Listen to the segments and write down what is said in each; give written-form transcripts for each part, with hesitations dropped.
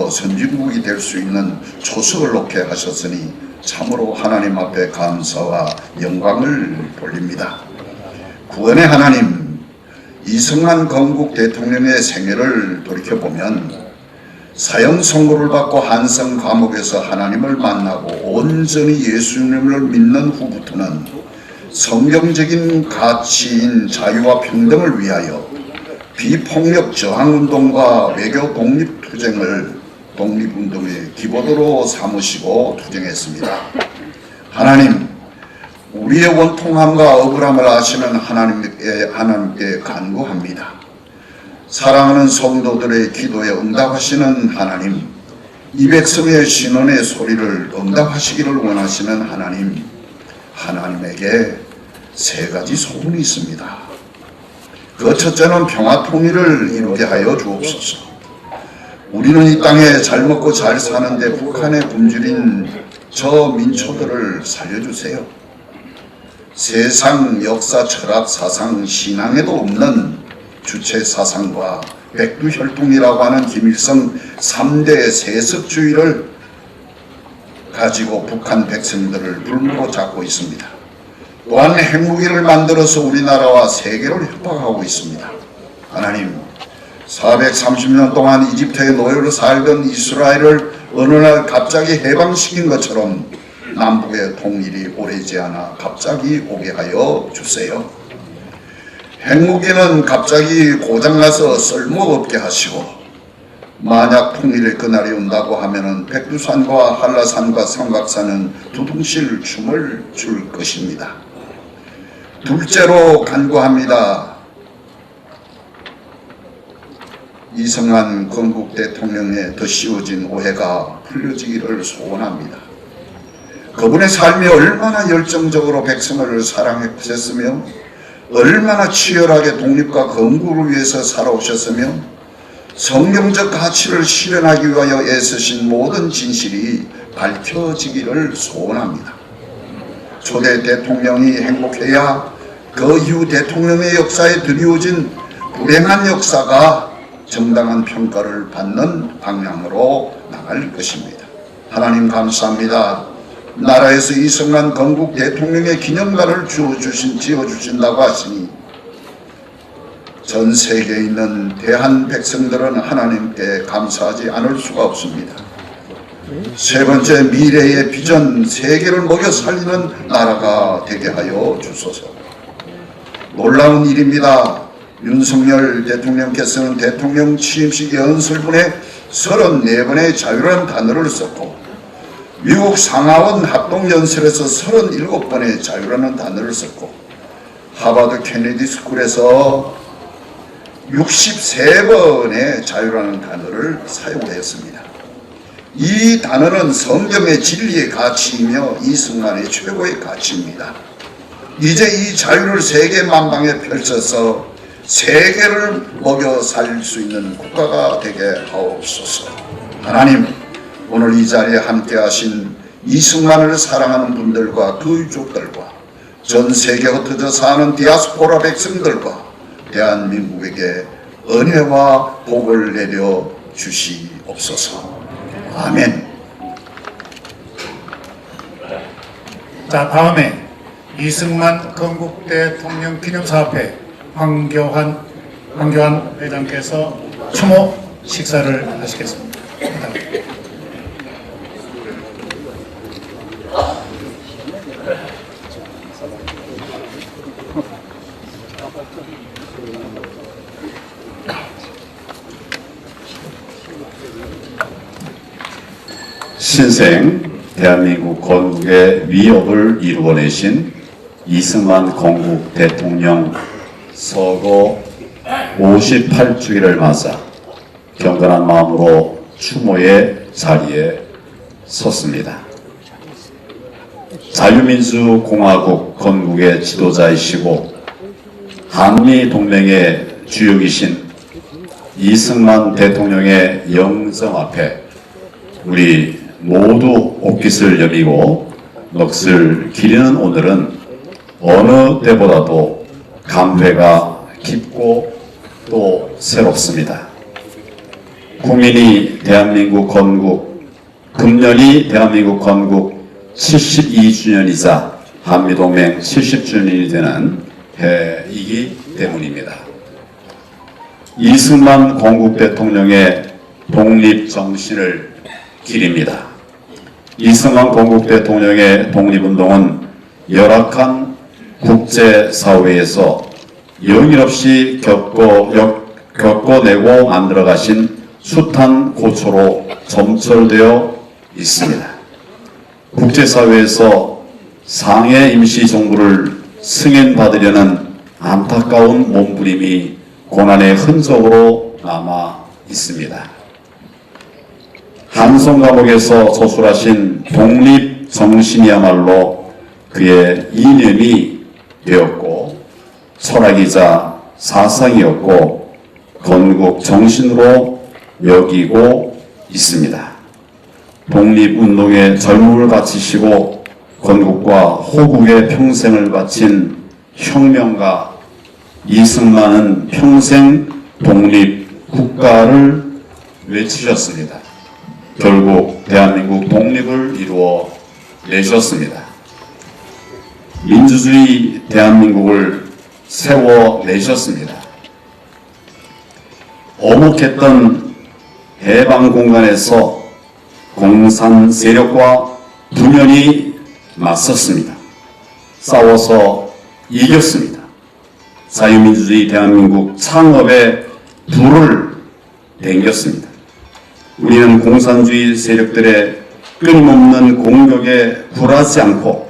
선진국이 될 수 있는 초석을 놓게 하셨으니 참으로 하나님 앞에 감사와 영광을 돌립니다. 구원의 하나님, 이승만 건국 대통령의 생애를 돌이켜보면 사형 선고를 받고 한성 감옥에서 하나님을 만나고 온전히 예수님을 믿는 후부터는 성경적인 가치인 자유와 평등을 위하여 비폭력 저항운동과 외교 독립운동의 기보도로 삼으시고 투쟁했습니다. 하나님, 우리의 원통함과 억울함을 아시는 하나님께 간구합니다. 사랑하는 성도들의 기도에 응답하시는 하나님, 이 백성의 신원의 소리를 응답하시기를 원하시는 하나님, 하나님에게 세 가지 소원이 있습니다. 그 첫째는 평화 통일을 이루게 하여 주옵소서. 우리는 이 땅에 잘 먹고 잘 사는데 북한에 굶주린 저 민초들을 살려주세요. 세상 역사, 철학, 사상, 신앙에도 없는 주체 사상과 백두혈통이라고 하는 김일성 3대 세습주의를 가지고 북한 백성들을 불무로 잡고 있습니다. 또한 핵무기를 만들어서 우리나라와 세계를 협박하고 있습니다. 하나님, 430년 동안 이집트의 노예로 살던 이스라엘을 어느 날 갑자기 해방시킨 것처럼 남북의 통일이 오래지 않아 갑자기 오게 하여 주세요. 핵무기는 갑자기 고장나서 쓸모없게 하시고, 만약 통일의 그날이 온다고 하면은 백두산과 한라산과 삼각산은 두둥실 춤을 출 것입니다. 둘째로 간구합니다. 이승만 건국 대통령에 더 씌워진 오해가 풀려지기를 소원합니다. 그분의 삶이 얼마나 열정적으로 백성을 사랑했으며 얼마나 치열하게 독립과 건국을 위해서 살아오셨으며 성경적 가치를 실현하기 위하여 애쓰신 모든 진실이 밝혀지기를 소원합니다. 초대 대통령이 행복해야 그 이후 대통령의 역사에 드리워진 불행한 역사가 정당한 평가를 받는 방향으로 나갈 것입니다. 하나님 감사합니다. 나라에서 이승만 건국 대통령의 기념관을 지어주신다고 하시니 전 세계에 있는 대한 백성들은 하나님께 감사하지 않을 수가 없습니다. 세 번째, 미래의 비전, 세계를 먹여 살리는 나라가 되게 하여 주소서. 놀라운 일입니다. 윤석열 대통령께서는 대통령 취임식 연설문에 34번의 자유라는 단어를 썼고, 미국 상하원 합동연설에서 37번의 자유라는 단어를 썼고, 하버드 케네디 스쿨에서 63번의 자유라는 단어를 사용하였습니다. 이 단어는 성경의 진리의 가치이며 이승만의 최고의 가치입니다. 이제 이 자유를 세계 만방에 펼쳐서 세계를 먹여 살릴 수 있는 국가가 되게 하옵소서. 하나님, 오늘 이 자리에 함께 하신 이승만을 사랑하는 분들과 그 유족들과 전 세계에 흩어져 사는 디아스포라 백성들과 대한민국에게 은혜와 복을 내려 주시옵소서. 아멘. 자, 다음에 이승만 건국 대통령 기념사업회 황교안 회장께서 추모 식사를 하시겠습니다. 신생 대한민국 건국의 위협을 이루어내신 이승만 건국 대통령 서거 58주기를 맞아 경건한 마음으로 추모의 자리에 섰습니다. 자유민주공화국 건국의 지도자이시고 한미동맹의 주역이신 이승만 대통령의 영성 앞에 우리 모두 옷깃을 여미고 넋을 기리는 오늘은 어느 때보다도 감회가 깊고 또 새롭습니다. 국민이 대한민국 건국, 금년이 대한민국 건국 72주년이자 한미동맹 70주년이 되는 해이기 때문입니다. 이승만 건국 대통령의 독립정신을 기립니다. 이승만 건국 대통령의 독립운동은 열악한 국제사회에서 영일없이 겪어내고 만들어가신 숱한 고초로 점철되어 있습니다. 국제사회에서 상해 임시정부를 승인받으려는 안타까운 몸부림이 고난의 흔적으로 남아 있습니다. 한성 감옥에서 저술하신 독립 정신이야말로 그의 이념이 되었고 철학이자 사상이었고 건국 정신으로 여기고 있습니다. 독립운동에 젊음을 바치시고 건국과 호국의 평생을 바친 혁명가 이승만은 평생 독립국가를 외치셨습니다. 결국 대한민국 독립을 이루어 내셨습니다. 민주주의 대한민국을 세워내셨습니다. 오목했던 해방 공간에서 공산 세력과 분연히 맞섰습니다. 싸워서 이겼습니다. 자유민주주의 대한민국 창업에 불을 댕겼습니다. 우리는 공산주의 세력들의 끊임없는 공격에 굴하지 않고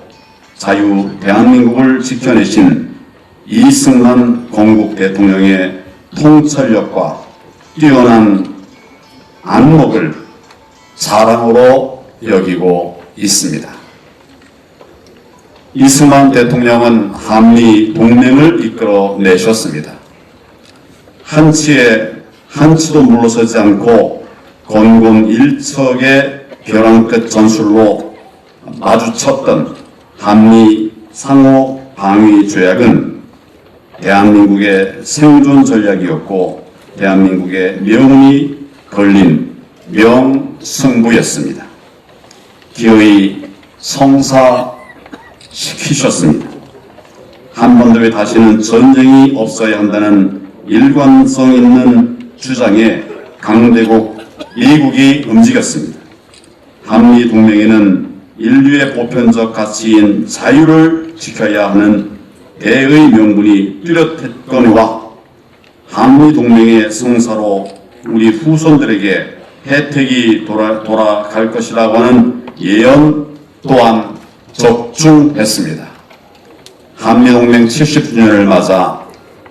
자유 대한민국을 지켜내신 이승만 건국 대통령의 통찰력과 뛰어난 안목을 자랑으로 여기고 있습니다. 이승만 대통령은 한미 동맹을 이끌어내셨습니다. 한치도 물러서지 않고 건국 일척의 벼랑 끝 전술로 마주쳤던 한미 상호 방위 조약은 대한민국의 생존 전략이었고 대한민국의 명운이 걸린 명승부였습니다. 기어이 성사시키셨습니다. 한반도에 다시는 전쟁이 없어야 한다는 일관성 있는 주장에 강대국 미국이 움직였습니다. 한미 동맹에는 인류의 보편적 가치인 자유를 지켜야 하는 대의 명분이 뚜렷했거니와 한미 동맹의 성사로 우리 후손들에게 혜택이 돌아갈 것이라고 하는 예언 또한 적중했습니다. 한미동맹 70주년을 맞아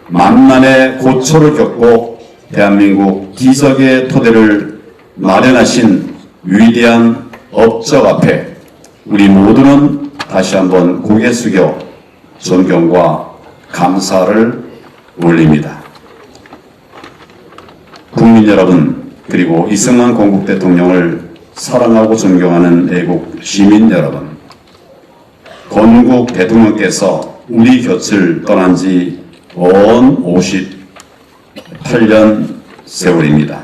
만난의 고초를 겪고 대한민국 기적의 토대를 마련하신 위대한 업적 앞에 우리 모두는 다시 한번 고개 숙여 존경과 감사를 올립니다. 국민 여러분, 그리고 이승만 건국 대통령을 사랑하고 존경하는 애국 시민 여러분, 건국 대통령께서 우리 곁을 떠난 지 언 58년 세월입니다.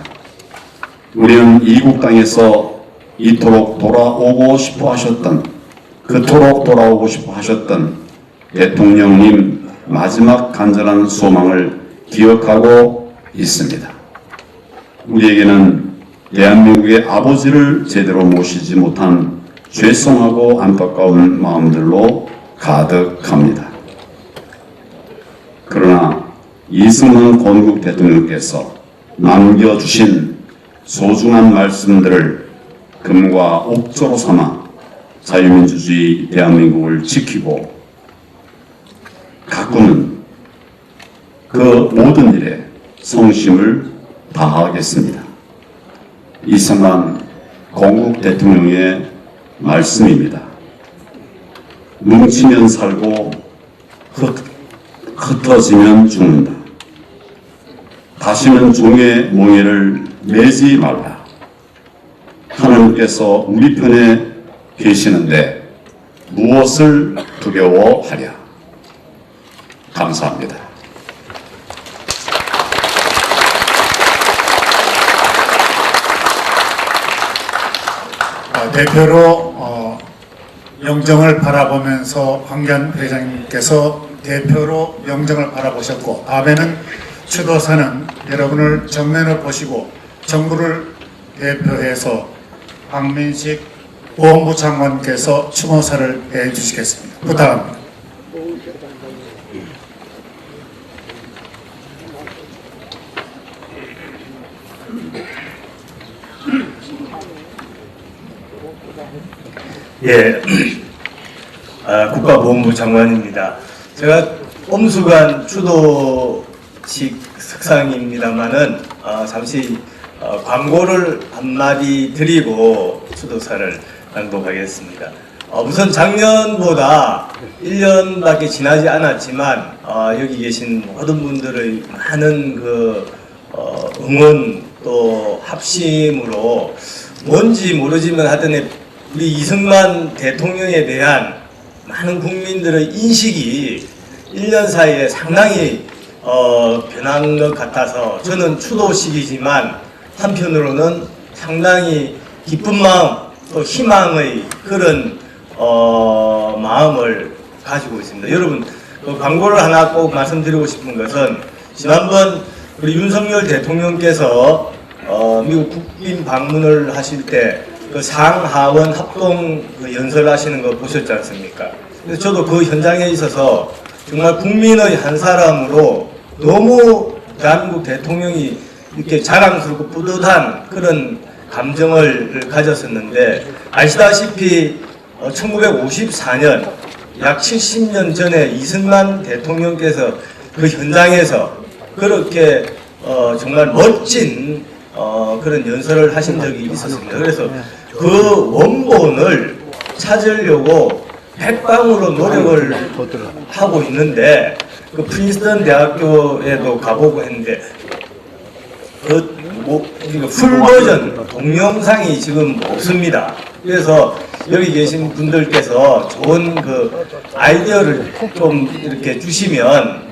우리는 이국 땅에서 그토록 돌아오고 싶어 하셨던 대통령님 마지막 간절한 소망을 기억하고 있습니다. 우리에게는 대한민국의 아버지를 제대로 모시지 못한 죄송하고 안타까운 마음들로 가득합니다. 그러나 이승만 건국 대통령께서 남겨주신 소중한 말씀들을 금과 옥조로 삼아 자유민주주의 대한민국을 지키고 가꾸는 그 모든 일에 성심을 다하겠습니다. 이승만 건국 대통령의 말씀입니다. 뭉치면 살고 흩어지면 죽는다. 다시는 종의 몽해를 매지 말라. 하나님께서 우리 편에 계시는데 무엇을 두려워하랴. 감사합니다. 대표로 영정을 바라보면서 황교안 회장님께서 대표로 영정을 바라보셨고, 다음에는 추도사는 여러분을 정면을 보시고 정부를 대표해서 박민식 보훈부 장관께서 추모사를 해주시겠습니다. 부탁합니다. 예, 국가보훈부 장관입니다. 제가 엄수관 추도식 석상입니다만은 잠시 광고를 한마디 드리고 추도사를 낭독하겠습니다. 우선 작년보다 1년밖에 지나지 않았지만 여기 계신 모든 분들의 많은 응원 또 합심으로 뭔지 모르지만 하여튼 우리 이승만 대통령에 대한 많은 국민들의 인식이 1년 사이에 상당히 변한 것 같아서 저는 추도식이지만 한편으로는 상당히 기쁜 마음 또 희망의 그런 마음을 가지고 있습니다. 여러분 광고를 하나 꼭 말씀드리고 싶은 것은 지난번 우리 윤석열 대통령께서 미국 국빈 방문을 하실 때 그 상하원 합동 연설하시는 거 보셨지 않습니까? 그래서 저도 그 현장에 있어서 정말 국민의 한 사람으로 너무 대한민국 대통령이 이렇게 자랑스럽고 뿌듯한 그런 감정을 가졌었는데, 아시다시피 1954년 약 70년 전에 이승만 대통령께서 그 현장에서 그렇게 정말 멋진 그런 연설을 하신 적이 있었습니다. 그래서 그 원본을 찾으려고 백방으로 노력을 하고 있는데, 그 프린스턴 대학교에도 가보고 했는데 풀 버전 동영상이 지금 없습니다. 그래서 여기 계신 분들께서 좋은 그 아이디어를 좀 이렇게 주시면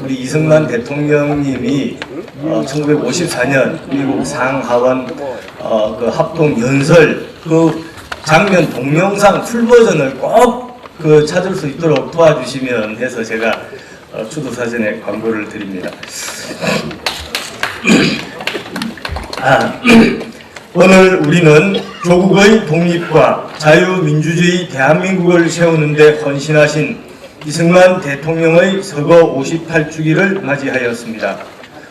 우리 이승만 대통령님이 1954년 미국 상하원 그 합동 연설 그 장면 동영상 풀 버전을 꼭 찾을 수 있도록 도와주시면 해서 제가 추도사전에 광고를 드립니다. 오늘 우리는 조국의 독립과 자유민주주의 대한민국을 세우는 데 헌신하신 이승만 대통령의 서거 58주기를 맞이하였습니다.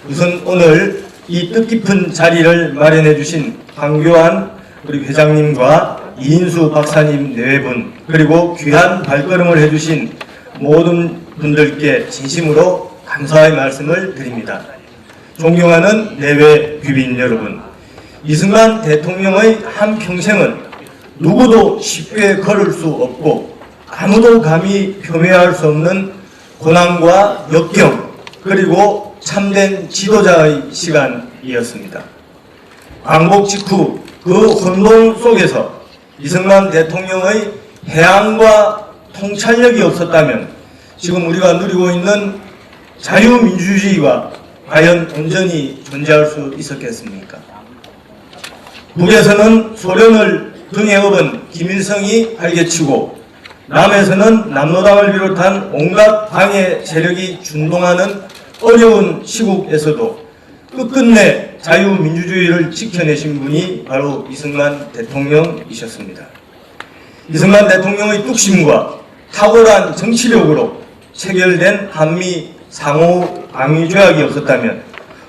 우선 오늘 이 뜻깊은 자리를 마련해 주신 황교안 우리 회장님과 이인수 박사님 네 분, 그리고 귀한 발걸음을 해주신 모든 분들께 진심으로 감사의 말씀을 드립니다. 존경하는 내외 귀빈 여러분, 이승만 대통령의 한평생은 누구도 쉽게 걸을 수 없고 아무도 감히 표명할 수 없는 고난과 역경, 그리고 참된 지도자의 시간이었습니다. 광복 직후 그 혼돈 속에서 이승만 대통령의 해안과 통찰력이 없었다면 지금 우리가 누리고 있는 자유민주주의가 과연 온전히 존재할 수 있었겠습니까? 북에서는 소련을 등에 업은 김일성이 발개치고, 남에서는 남로당을 비롯한 온갖 방해 세력이 준동하는 어려운 시국에서도 끝끝내 자유민주주의를 지켜내신 분이 바로 이승만 대통령이셨습니다. 이승만 대통령의 뚝심과 탁월한 정치력으로 체결된 한미 상호 방위 조약이 없었다면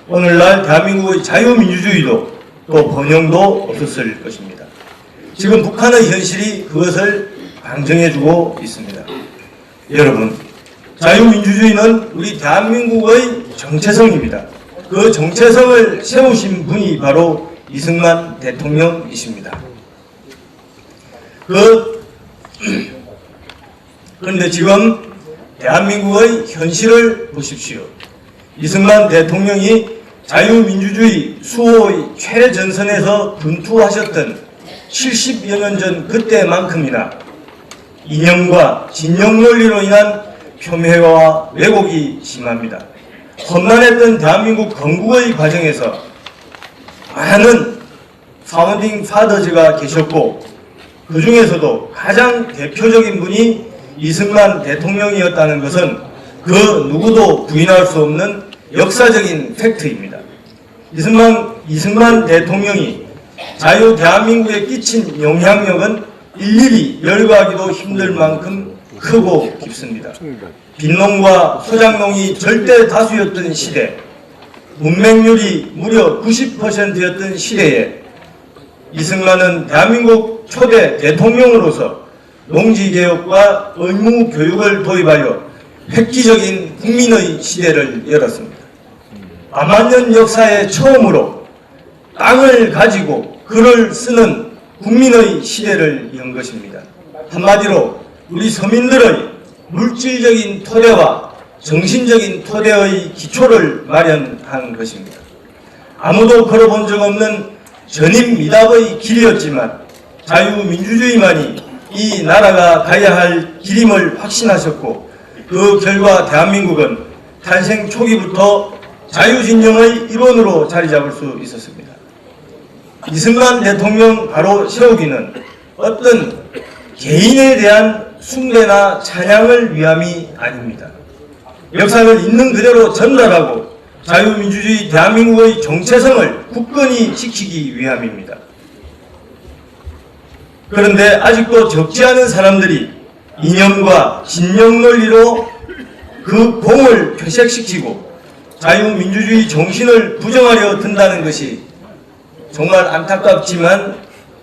오늘날 대한민국의 자유민주주의도 또 번영도 없었을 것입니다. 지금 북한의 현실이 그것을 방증해주고 있습니다. 여러분, 자유민주주의는 우리 대한민국의 정체성입니다. 그 정체성을 세우신 분이 바로 이승만 대통령이십니다. 그런데 지금 대한민국의 현실을 보십시오. 이승만 대통령이 자유민주주의 수호의 최전선에서 분투하셨던 70여 년 전 그때만큼이나 이념과 진영 논리로 인한 폄훼와 왜곡이 심합니다. 험난했던 대한민국 건국의 과정에서 많은 파운딩 파더즈가 계셨고 그 중에서도 가장 대표적인 분이 이승만 대통령이었다는 것은 그 누구도 부인할 수 없는 역사적인 팩트입니다. 이승만 대통령이 자유 대한민국에 끼친 영향력은 일일이 열거하기도 힘들 만큼 크고 깊습니다. 빈농과 소작농이 절대 다수였던 시대, 문맹률이 무려 90%였던 시대에 이승만은 대한민국 초대 대통령으로서 농지개혁과 의무교육을 도입하여 획기적인 국민의 시대를 열었습니다. 만년 역사의 처음으로 땅을 가지고 글을 쓰는 국민의 시대를 연 것입니다. 한마디로 우리 서민들의 물질적인 토대와 정신적인 토대의 기초를 마련한 것입니다. 아무도 걸어본 적 없는 전임미답의 길이었지만 자유민주주의만이 이 나라가 가야 할 길임을 확신하셨고, 그 결과 대한민국은 탄생 초기부터 자유진영의 일원으로 자리 잡을 수 있었습니다. 이승만 대통령 바로 세우기는 어떤 개인에 대한 숭배나 찬양을 위함이 아닙니다. 역사를 있는 그대로 전달하고 자유민주주의 대한민국의 정체성을 굳건히 지키기 위함입니다. 그런데 아직도 적지 않은 사람들이 이념과 진영 논리로 그 공을 퇴색시키고 자유민주주의 정신을 부정하려 든다는 것이 정말 안타깝지만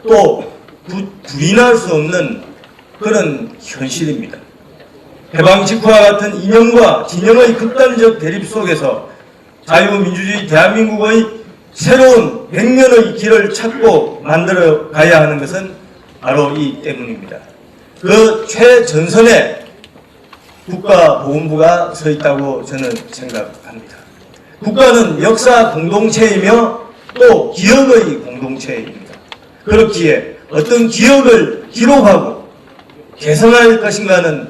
또 부인할 수 없는 그런 현실입니다. 해방 직후와 같은 이념과 진영의 극단적 대립 속에서 자유민주주의 대한민국의 새로운 100년의 길을 찾고 만들어 가야 하는 것은 바로 이 때문입니다. 그 최전선에 국가보훈부가 서 있다고 저는 생각합니다. 국가는 역사 공동체이며 또 기억의 공동체입니다. 그렇기에 어떤 기억을 기록하고 개선할 것인가는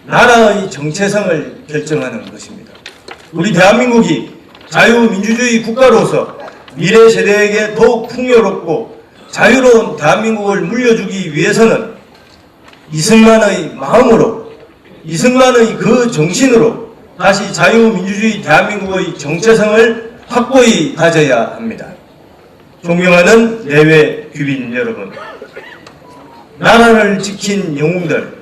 나라의 정체성을 결정하는 것입니다. 우리 대한민국이 자유민주주의 국가로서 미래 세대에게 더욱 풍요롭고 자유로운 대한민국을 물려주기 위해서는 이승만의 마음으로, 이승만의 그 정신으로 다시 자유민주주의 대한민국의 정체성을 확고히 다져야 합니다. 존경하는 내외 귀빈 여러분, 나라를 지킨 영웅들,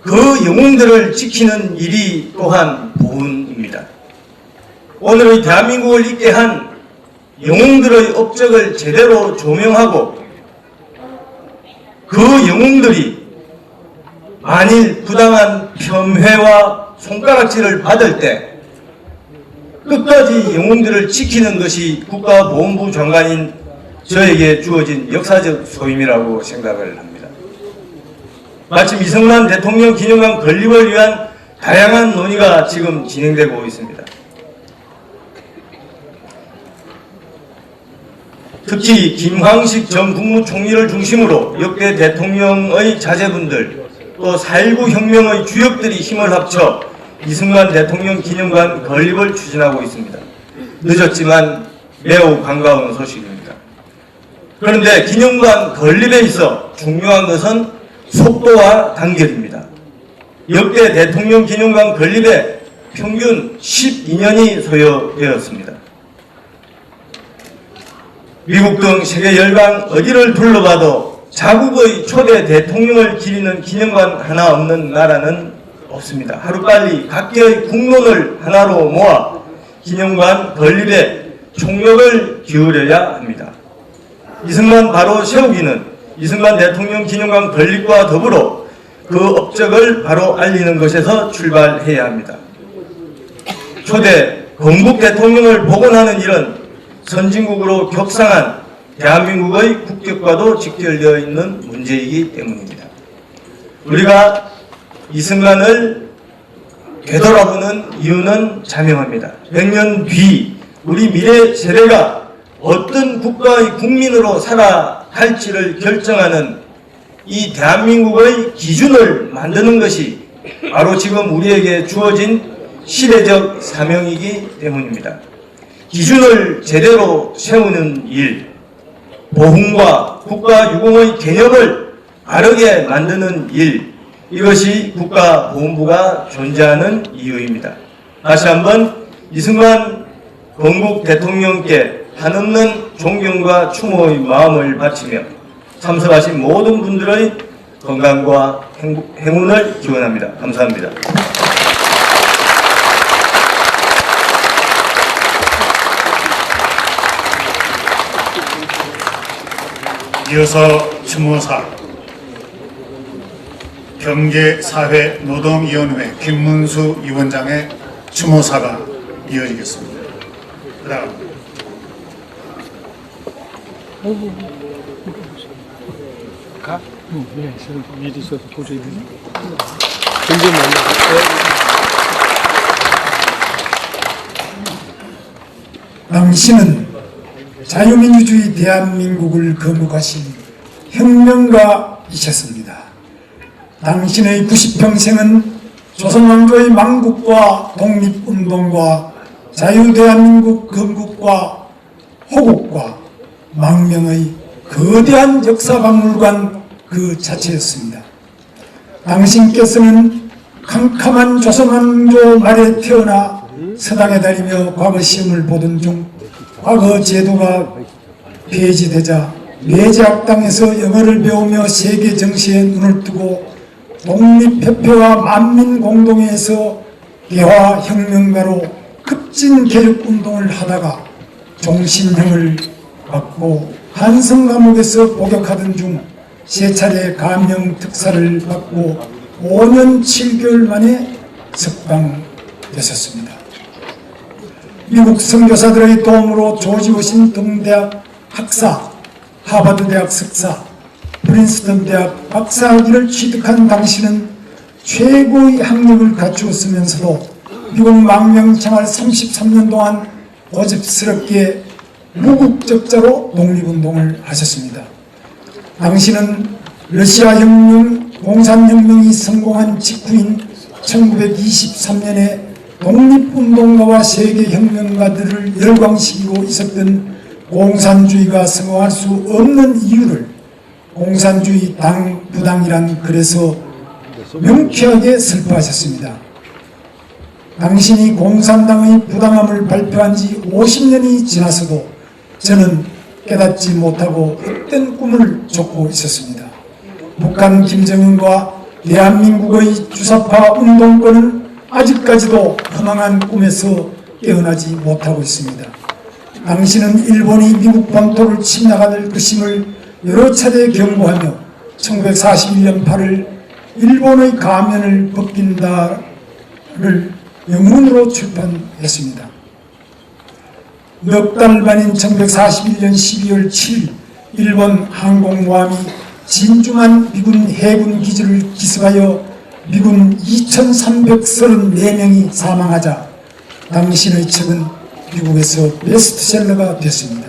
그 영웅들을 지키는 일이 또한 보훈입니다. 오늘의 대한민국을 있게 한 영웅들의 업적을 제대로 조명하고 그 영웅들이 만일 부당한 폄훼와 손가락질을 받을 때 끝까지 영웅들을 지키는 것이 국가보훈부 장관인 저에게 주어진 역사적 소임이라고 생각을 합니다. 마침 이승만 대통령 기념관 건립을 위한 다양한 논의가 지금 진행되고 있습니다. 특히 김황식 전 국무총리를 중심으로 역대 대통령의 자제분들 또 4.19 혁명의 주역들이 힘을 합쳐 이승만 대통령 기념관 건립을 추진하고 있습니다. 늦었지만 매우 반가운 소식입니다. 그런데 기념관 건립에 있어 중요한 것은 속도와 단결입니다. 역대 대통령 기념관 건립에 평균 12년이 소요되었습니다. 미국 등 세계 열강 어디를 둘러봐도 자국의 초대 대통령을 기리는 기념관 하나 없는 나라는 없습니다. 하루빨리 각계의 국론을 하나로 모아 기념관 건립에 총력을 기울여야 합니다. 이승만 바로 세우기는 이승만 대통령 기념관 건립과 더불어 그 업적을 바로 알리는 것에서 출발해야 합니다. 초대 건국 대통령을 복원하는 일은 선진국으로 격상한 대한민국의 국격과도 직결되어 있는 문제이기 때문입니다. 우리가 이승만을 되돌아보는 이유는 자명합니다. 100년 뒤 우리 미래 세대가 어떤 국가의 국민으로 살아갈지를 결정하는 이 대한민국의 기준을 만드는 것이 바로 지금 우리에게 주어진 시대적 사명이기 때문입니다. 기준을 제대로 세우는 일, 보훈과 국가 유공의 개념을 바르게 만드는 일, 이것이 국가보훈부가 존재하는 이유입니다. 다시 한번 이승만 건국 대통령께 한없는 존경과 추모의 마음을 바치며 참석하신 모든 분들의 건강과 행운을 기원합니다. 감사합니다. 이어서 추모사 경제사회노동위원회 김문수 위원장의 추모사가 이어지겠습니다. 그다음 가? 응, 네, 미리 있어서 도저히 굉장히 많이 당신은 자유민주주의 대한민국을 건국하신 혁명가이셨습니다. 당신의 90평생은 조선왕조의 망국과 독립운동과 자유대한민국 건국과 호국과 망명의 거대한 역사박물관 그 자체였습니다. 당신께서는 캄캄한 조선왕조 말에 태어나 서당에 다니며 과거 시험을 보던 중 과거 제도가 폐지되자 매제학당에서 영어를 배우며 세계 정시에 눈을 뜨고 독립협회와 만민공동회에서 개화혁명가로 급진 개혁운동을 하다가 종신형을 받고 한성감옥에서 복역하던 중 세 차례 감형 특사를 받고 5년 7개월 만에 석방되셨습니다. 미국 선교사들의 도움으로 조지 워싱턴 대학 학사, 하버드 대학 석사, 프린스턴 대학 박사학위를 취득한 당신은 최고의 학력을 갖추었으면서도 미국 망명 생활 33년 동안 고집스럽게 무국적자로 독립운동을 하셨습니다. 당신은 러시아 혁명, 공산혁명이 성공한 직후인 1923년에 독립운동가와 세계혁명가들을 열광시키고 있었던 공산주의가 성공할 수 없는 이유를 공산주의 당 부당이란 글에서 명쾌하게 설파하셨습니다. 당신이 공산당의 부당함을 발표한 지 50년이 지나서도 저는 깨닫지 못하고 헛된 꿈을 쫓고 있었습니다. 북한 김정은과 대한민국의 주사파 운동권은 아직까지도 허망한 꿈에서 깨어나지 못하고 있습니다. 당신은 일본이 미국 본토를 침략할 것임을 여러 차례 경고하며 1941년 8월 일본의 가면을 벗긴다를 영문으로 출판했습니다. 넉 달 만인 1941년 12월 7일 일본 항공모함이 진주만 미군 해군 기지를 기습하여 미군 2334명이 사망하자 당신의 책은 미국에서 베스트셀러가 됐습니다.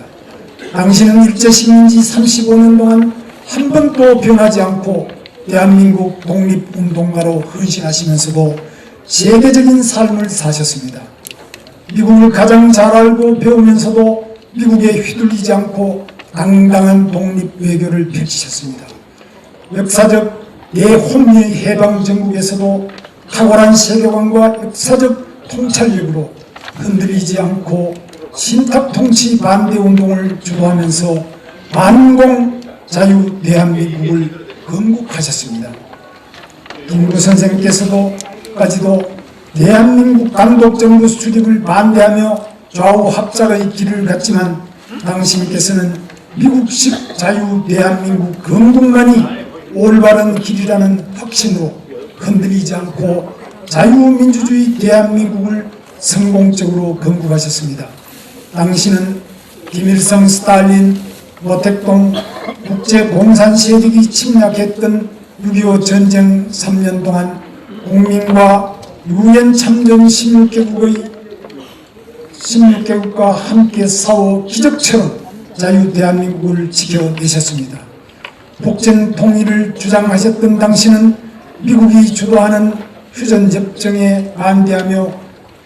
당신은 일제시민지 35년 동안 한 번도 변하지 않고 대한민국 독립운동가로 헌신하시면서도 세계적인 삶을 사셨습니다. 미국을 가장 잘 알고 배우면서도 미국에 휘둘리지 않고 당당한 독립외교를 펼치셨습니다. 역사적 대혼미의 해방정국에서도 탁월한 세계관과 역사적 통찰력으로 흔들리지 않고 신탁통치 반대운동을 주도하면서 반공 자유 대한민국을 건국하셨습니다. 김구 선생께서도 대한민국 단독정부 수립을 반대하며 좌우 합작의 길을 갔지만 당신께서는 미국식 자유 대한민국 건국만이 올바른 길이라는 확신으로 흔들리지 않고 자유민주주의 대한민국을 성공적으로 건국하셨습니다. 당신은 김일성, 스탈린, 모택동 국제공산 세력이 침략했던 6.25 전쟁 3년 동안 국민과 유엔 참전 16개국과 함께 싸워 기적처럼 자유 대한민국을 지켜내셨습니다. 북전 통일을 주장하셨던 당신은 미국이 주도하는 휴전협정에 반대하며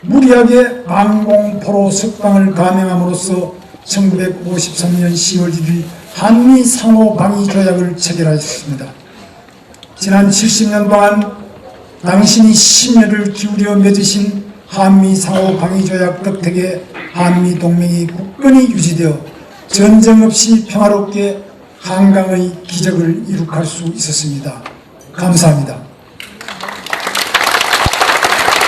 무리하게 방공포로 석방을 감행함으로써 1953년 10월 1일 한미 상호방위 조약을 체결하셨습니다. 지난 70년 동안 당신이 심혈을 기울여 맺으신 한미 상호 방위 조약 덕택에 한미 동맹이 굳건히 유지되어 전쟁 없이 평화롭게 한강의 기적을 이룩할 수 있었습니다. 감사합니다.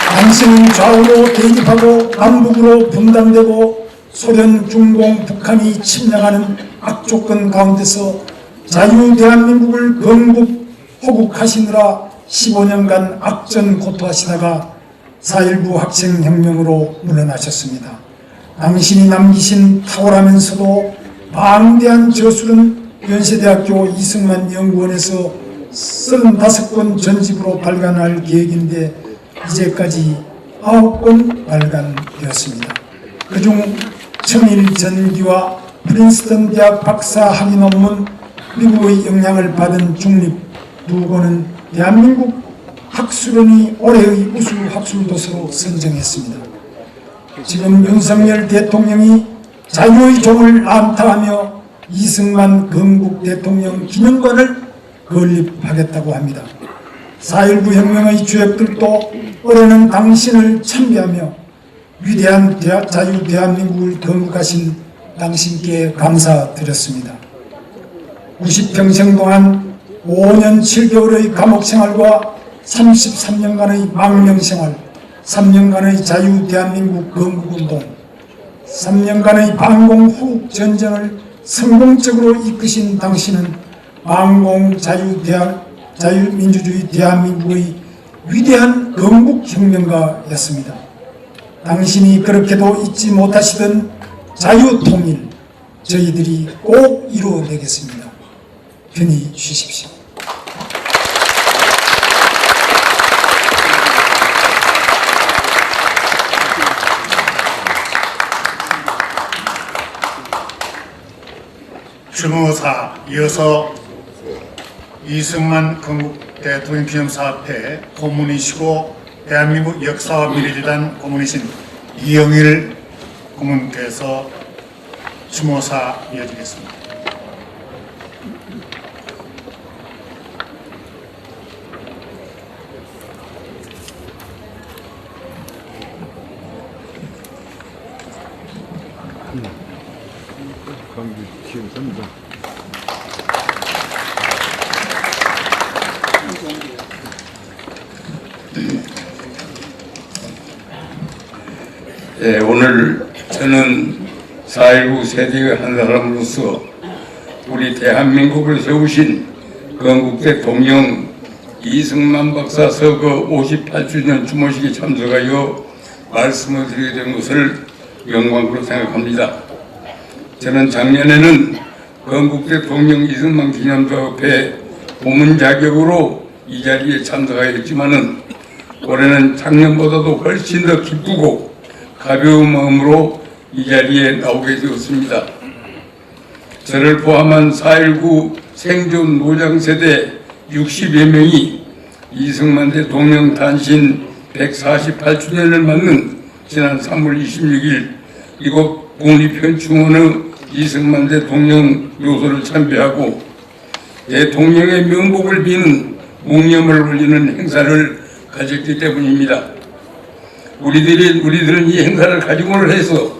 당신은 좌우로 대립하고 남북으로 분단되고 소련, 중공, 북한이 침략하는 악조건 가운데서 자유 대한민국을 건국, 호국하시느라 15년간 악전고토하시다가 4.19 학생혁명으로 물러나셨습니다. 당신이 남기신 탁월하면서도 방대한 저술은 연세대학교 이승만 연구원에서 35권 전집으로 발간할 계획인데 이제까지 9권 발간되었습니다. 그중 청일전기와 프린스턴 대학 박사 학위 논문, 미국의 영향을 받은 중립 2권은 대한민국 학술원이 올해의 우수 학술도서로 선정했습니다. 지금 윤석열 대통령이 자유의 종을 안타하며 이승만 건국 대통령 기념관을 건립하겠다고 합니다. 4.19 혁명의 주역들도 올해는 당신을 참배하며 위대한 자유 대한민국을 건국하신 당신께 감사드렸습니다. 90평생 동안 5년 7개월의 감옥생활과 33년간의 망명생활, 3년간의 자유 대한민국 건국운동, 3년간의 반공 후국 전쟁을 성공적으로 이끄신 당신은 반공 자유민주주의 대한민국의 위대한 건국혁명가였습니다. 당신이 그렇게도 잊지 못하시던 자유통일, 저희들이 꼭 이루어내겠습니다. 편히 쉬십시오. 추모사 이어서 이승만 건국 대통령 기념사 앞에 고문이시고 대한민국 역사와 미래재단 고문이신 이영일 고문께서 추모사 이어지겠습니다. 예, 오늘 저는 4.19 세대의 한 사람으로서 우리 대한민국을 세우신 건국 대통령 이승만 박사 서거 58주년 추모식에 참석하여 말씀을 드리게 된 것을 영광으로 생각합니다. 저는 작년에는 건국 대통령 이승만 기념사 앞에 고문 자격으로 이 자리에 참석하였지만은 올해는 작년보다도 훨씬 더 기쁘고 가벼운 마음으로 이 자리에 나오게 되었습니다. 저를 포함한 4.19 생존 노장세대 60여 명이 이승만 대통령 탄신 148주년을 맞는 지난 3월 26일 이곳 국립현충원의 이승만 대통령 묘소를 참배하고 대통령의 명복을 비는 묵념을 올리는 행사를 가졌기 때문입니다. 우리들은 이 행사를 가지고를 해서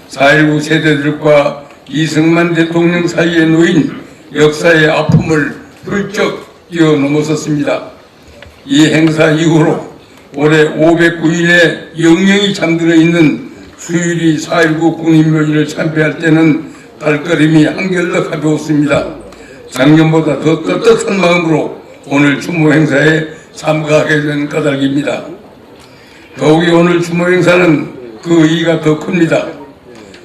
4.19 세대들과 이승만 대통령 사이에 놓인 역사의 아픔을 훌쩍 뛰어넘었었습니다. 이 행사 이후로 올해 509일에 영영이 잠들어 있는 수유리 4.19 국립묘지를 참배할 때는 발걸음이 한결 더 가벼웠습니다. 작년보다 더 떳떳한 마음으로 오늘 추모 행사에 참가하게 된 까닭입니다. 더욱이 오늘 추모 행사는 그 의의가 더 큽니다.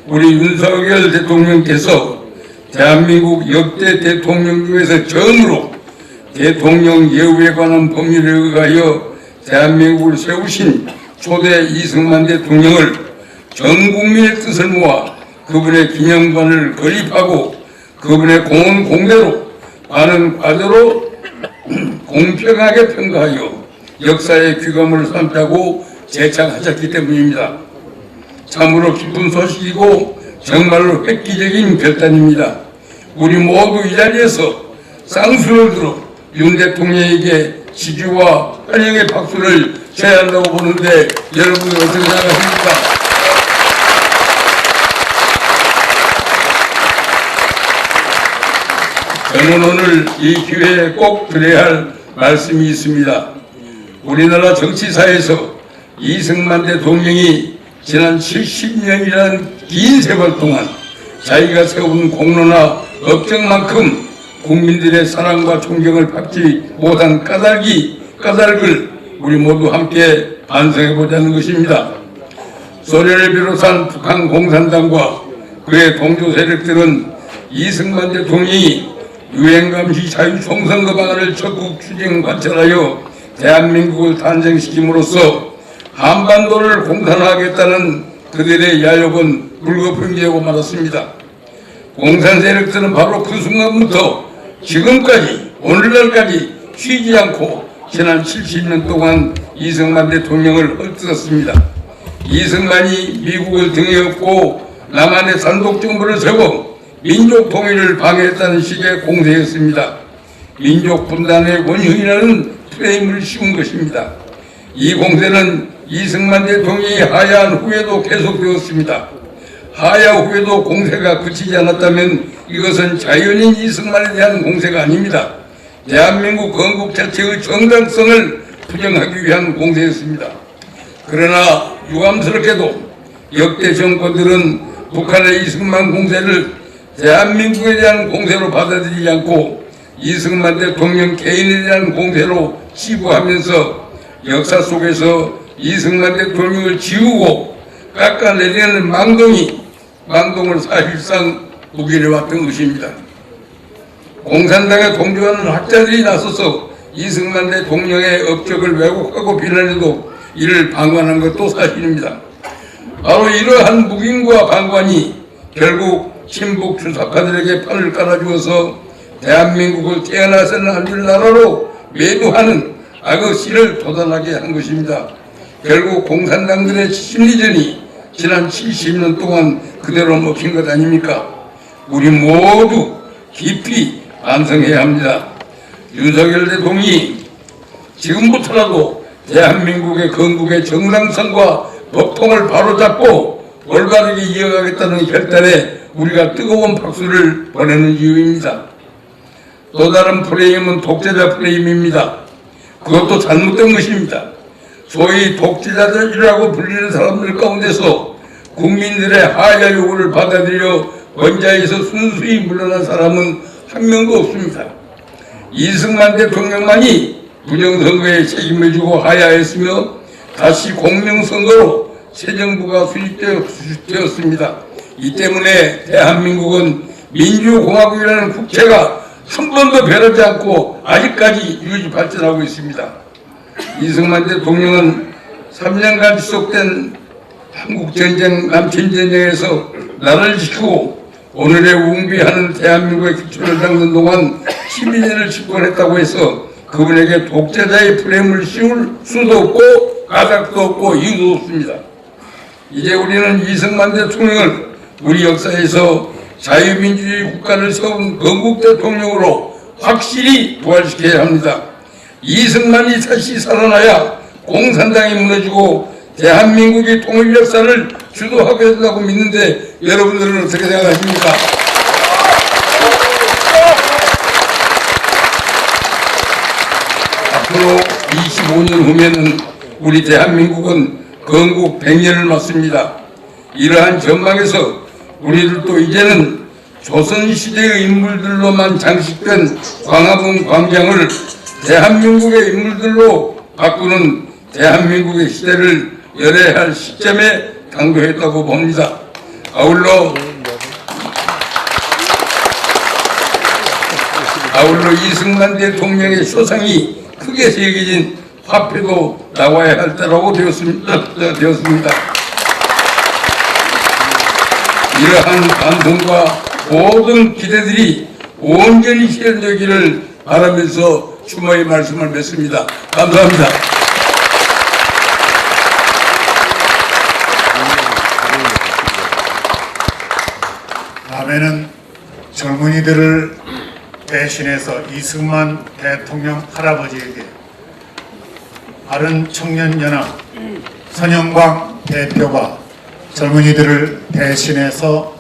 우리 윤석열 대통령께서 대한민국 역대 대통령 중에서 처음으로 대통령 예우에 관한 법률에 의하여 대한민국을 세우신 초대 이승만 대통령을 전 국민의 뜻을 모아 그분의 기념관을 건립하고 그분의 공헌 공대로 많은 과제로 공평하게 평가하여 역사의 귀감을 삼자고 제창하셨기 때문입니다. 참으로 기쁜 소식이고 정말로 획기적인 결단입니다. 우리 모두 이 자리에서 쌍수를 들어 윤 대통령에게 지지와 환영의 박수를 쳐야 한다고 보는데 여러분은 어떻게 생각하십니까? 저는 오늘 이 기회에 꼭 드려야 할 말씀이 있습니다. 우리나라 정치사에서 이승만 대통령이 지난 70년이라는 긴 세월 동안 자기가 세운 공로나 업적만큼 국민들의 사랑과 존경을 받지 못한 까닭을 우리 모두 함께 반성해보자는 것입니다. 소련을 비롯한 북한 공산당과 그의 동조 세력들은 이승만 대통령이 유엔감시 자유총선거 방안을 적극 추진 관철하여 대한민국을 탄생시킴으로써 한반도를 공산화하겠다는 그들의 야욕은 불거풍지하고 말았습니다. 공산 세력들은 바로 그 순간부터 지금까지 오늘날까지 쉬지 않고 지난 70년 동안 이승만 대통령을 헐뜯었습니다. 이승만이 미국을 등에 업고 남한의 단독 정부를 세워 민족 통일을 방해했다는 식의 공세였습니다. 민족 분단의 원흉이라는 프레임을 씌운 것입니다. 이 공세는 이승만 대통령이 하야한 후에도 계속되었습니다. 하야 후에도 공세가 그치지 않았다면 이것은 자연인 이승만에 대한 공세가 아닙니다. 대한민국 건국 자체의 정당성을 부정하기 위한 공세였습니다. 그러나 유감스럽게도 역대 정권들은 북한의 이승만 공세를 대한민국에 대한 공세로 받아들이지 않고 이승만 대통령 개인에 대한 공세로 치부하면서 역사 속에서 이승만 대통령을 지우고 깎아내리는 망동을 사실상 묵인해왔던 것입니다. 공산당에 동조하는 학자들이 나서서 이승만 대통령의 업적을 왜곡하고 비난해도 이를 방관한 것도 사실입니다. 바로 이러한 묵인과 방관이 결국 친북 주사파들에게 판을 깔아주어서 대한민국을 태어나서는 안 될 나라로 매도하는 악의 씨를 도달하게 한 것입니다. 결국 공산당들의 심리전이 지난 70년 동안 그대로 먹힌 것 아닙니까? 우리 모두 깊이 반성해야 합니다. 윤석열 대통령이 지금부터라도 대한민국의 건국의 정당성과 법통을 바로잡고 올바르게 이어가겠다는 결단에 우리가 뜨거운 박수를 보내는 이유입니다. 또 다른 프레임은 독재자 프레임입니다. 그것도 잘못된 것입니다. 소위 독재자들이라고 불리는 사람들 가운데서 국민들의 하야 요구를 받아들여 원자에서 순수히 물러난 사람은 한 명도 없습니다. 이승만 대통령만이 부정선거에 책임을 지고 하야했으며 다시 공명선거로 새 정부가 수립되었습니다. 이 때문에 대한민국은 민주공화국이라는 국채가 한 번도 변하지 않고 아직까지 유지 발전하고 있습니다. 이승만 대통령은 3년간 지속된 한국전쟁, 남친전쟁에서 나라를 지키고 오늘의 웅비하는 대한민국의 기초를 닦는 동안 12년을 집권했다고 해서 그분에게 독재자의 프레임을 씌울 수도 없고 가닥도 없고 이유도 없습니다. 이제 우리는 이승만 대통령을 우리 역사에서 자유민주주의 국가를 세운 건국 대통령으로 확실히 부활시켜야 합니다. 이승만이 다시 살아나야 공산당이 무너지고 대한민국의 통일 역사를 주도하게 된다고 믿는데 여러분들은 어떻게 생각하십니까? 앞으로 25년 후면은 우리 대한민국은 건국 100년을 맞습니다. 이러한 전망에서 우리들도 이제는 조선시대의 인물들로만 장식된 광화문 광장을 대한민국의 인물들로 바꾸는 대한민국의 시대를 열어야 할 시점에 당도했다고 봅니다. 아울러 이승만 대통령의 소상이 크게 새겨진 화폐도 나와야 할 때라고 되었습니다. 이러한 반성과 모든 기대들이 온전히 실현되기를 바라면서 추모의 말씀을 맺습니다. 감사합니다. 다음에는 젊은이들을 대신해서 이승만 대통령 할아버지에게 바른청년연합 선영광 대표가 젊은이들을 대신해서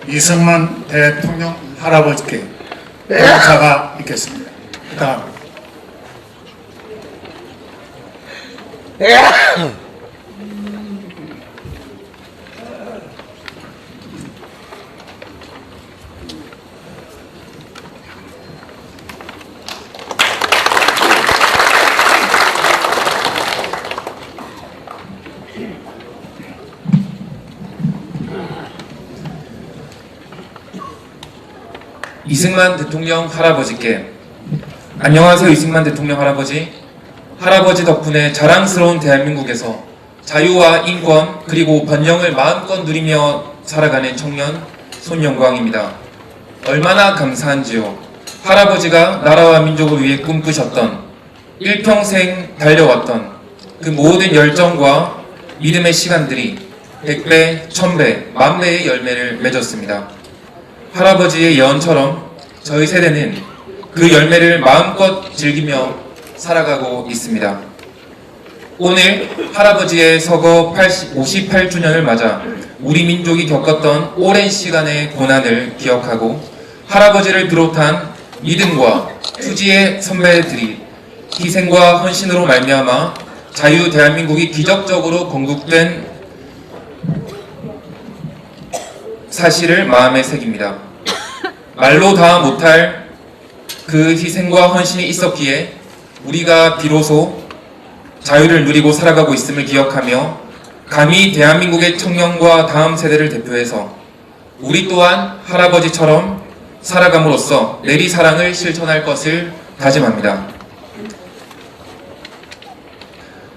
이승만 대통령 할아버지께 인사가 있겠습니다. 그다음 이승만 대통령 할아버지께 안녕하세요. 이승만 대통령 할아버지. 할아버지 덕분에 자랑스러운 대한민국에서 자유와 인권 그리고 번영을 마음껏 누리며 살아가는 청년 손영광입니다. 얼마나 감사한지요. 할아버지가 나라와 민족을 위해 꿈꾸셨던 일평생 달려왔던 그 모든 열정과 믿음의 시간들이 100배, 1000배, 만배의 열매를 맺었습니다. 할아버지의 예언처럼 저희 세대는 그 열매를 마음껏 즐기며 살아가고 있습니다. 오늘 할아버지의 서거 58주년을 맞아 우리 민족이 겪었던 오랜 시간의 고난을 기억하고 할아버지를 비롯한 믿음과 투지의 선배들이 희생과 헌신으로 말미암아 자유 대한민국이 기적적으로 건국된 사실을 마음에 새깁니다. 말로 다 못할 그 희생과 헌신이 있었기에 우리가 비로소 자유를 누리고 살아가고 있음을 기억하며 감히 대한민국의 청년과 다음 세대를 대표해서 우리 또한 할아버지처럼 살아감으로써 내리사랑을 실천할 것을 다짐합니다.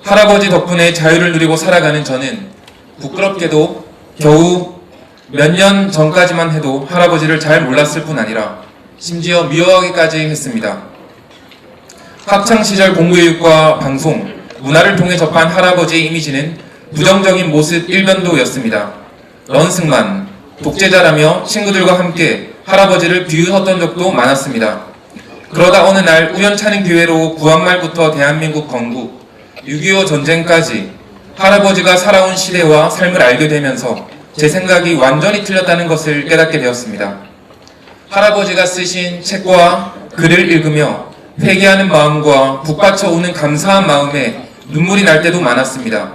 할아버지 덕분에 자유를 누리고 살아가는 저는 부끄럽게도 겨우 몇 년 전까지만 해도 할아버지를 잘 몰랐을 뿐 아니라 심지어 미워하기까지 했습니다. 학창시절 공부교육과 방송, 문화를 통해 접한 할아버지의 이미지는 부정적인 모습 일변도였습니다. 런승만, 독재자라며 친구들과 함께 할아버지를 비웃었던 적도 많았습니다. 그러다 어느 날 우연찮은 기회로 구한말부터 대한민국 건국, 6.25 전쟁까지 할아버지가 살아온 시대와 삶을 알게 되면서 제 생각이 완전히 틀렸다는 것을 깨닫게 되었습니다. 할아버지가 쓰신 책과 글을 읽으며 회개하는 마음과 북받쳐 오는 감사한 마음에 눈물이 날 때도 많았습니다.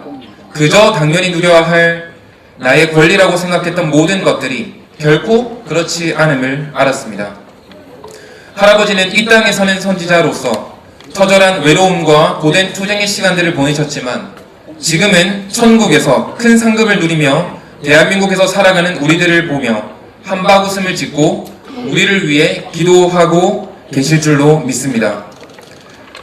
그저 당연히 누려야 할 나의 권리라고 생각했던 모든 것들이 결코 그렇지 않음을 알았습니다. 할아버지는 이 땅에 사는 선지자로서 처절한 외로움과 고된 투쟁의 시간들을 보내셨지만 지금은 천국에서 큰 상급을 누리며 대한민국에서 살아가는 우리들을 보며 한바구음을 짓고 우리를 위해 기도하고 계실 줄로 믿습니다.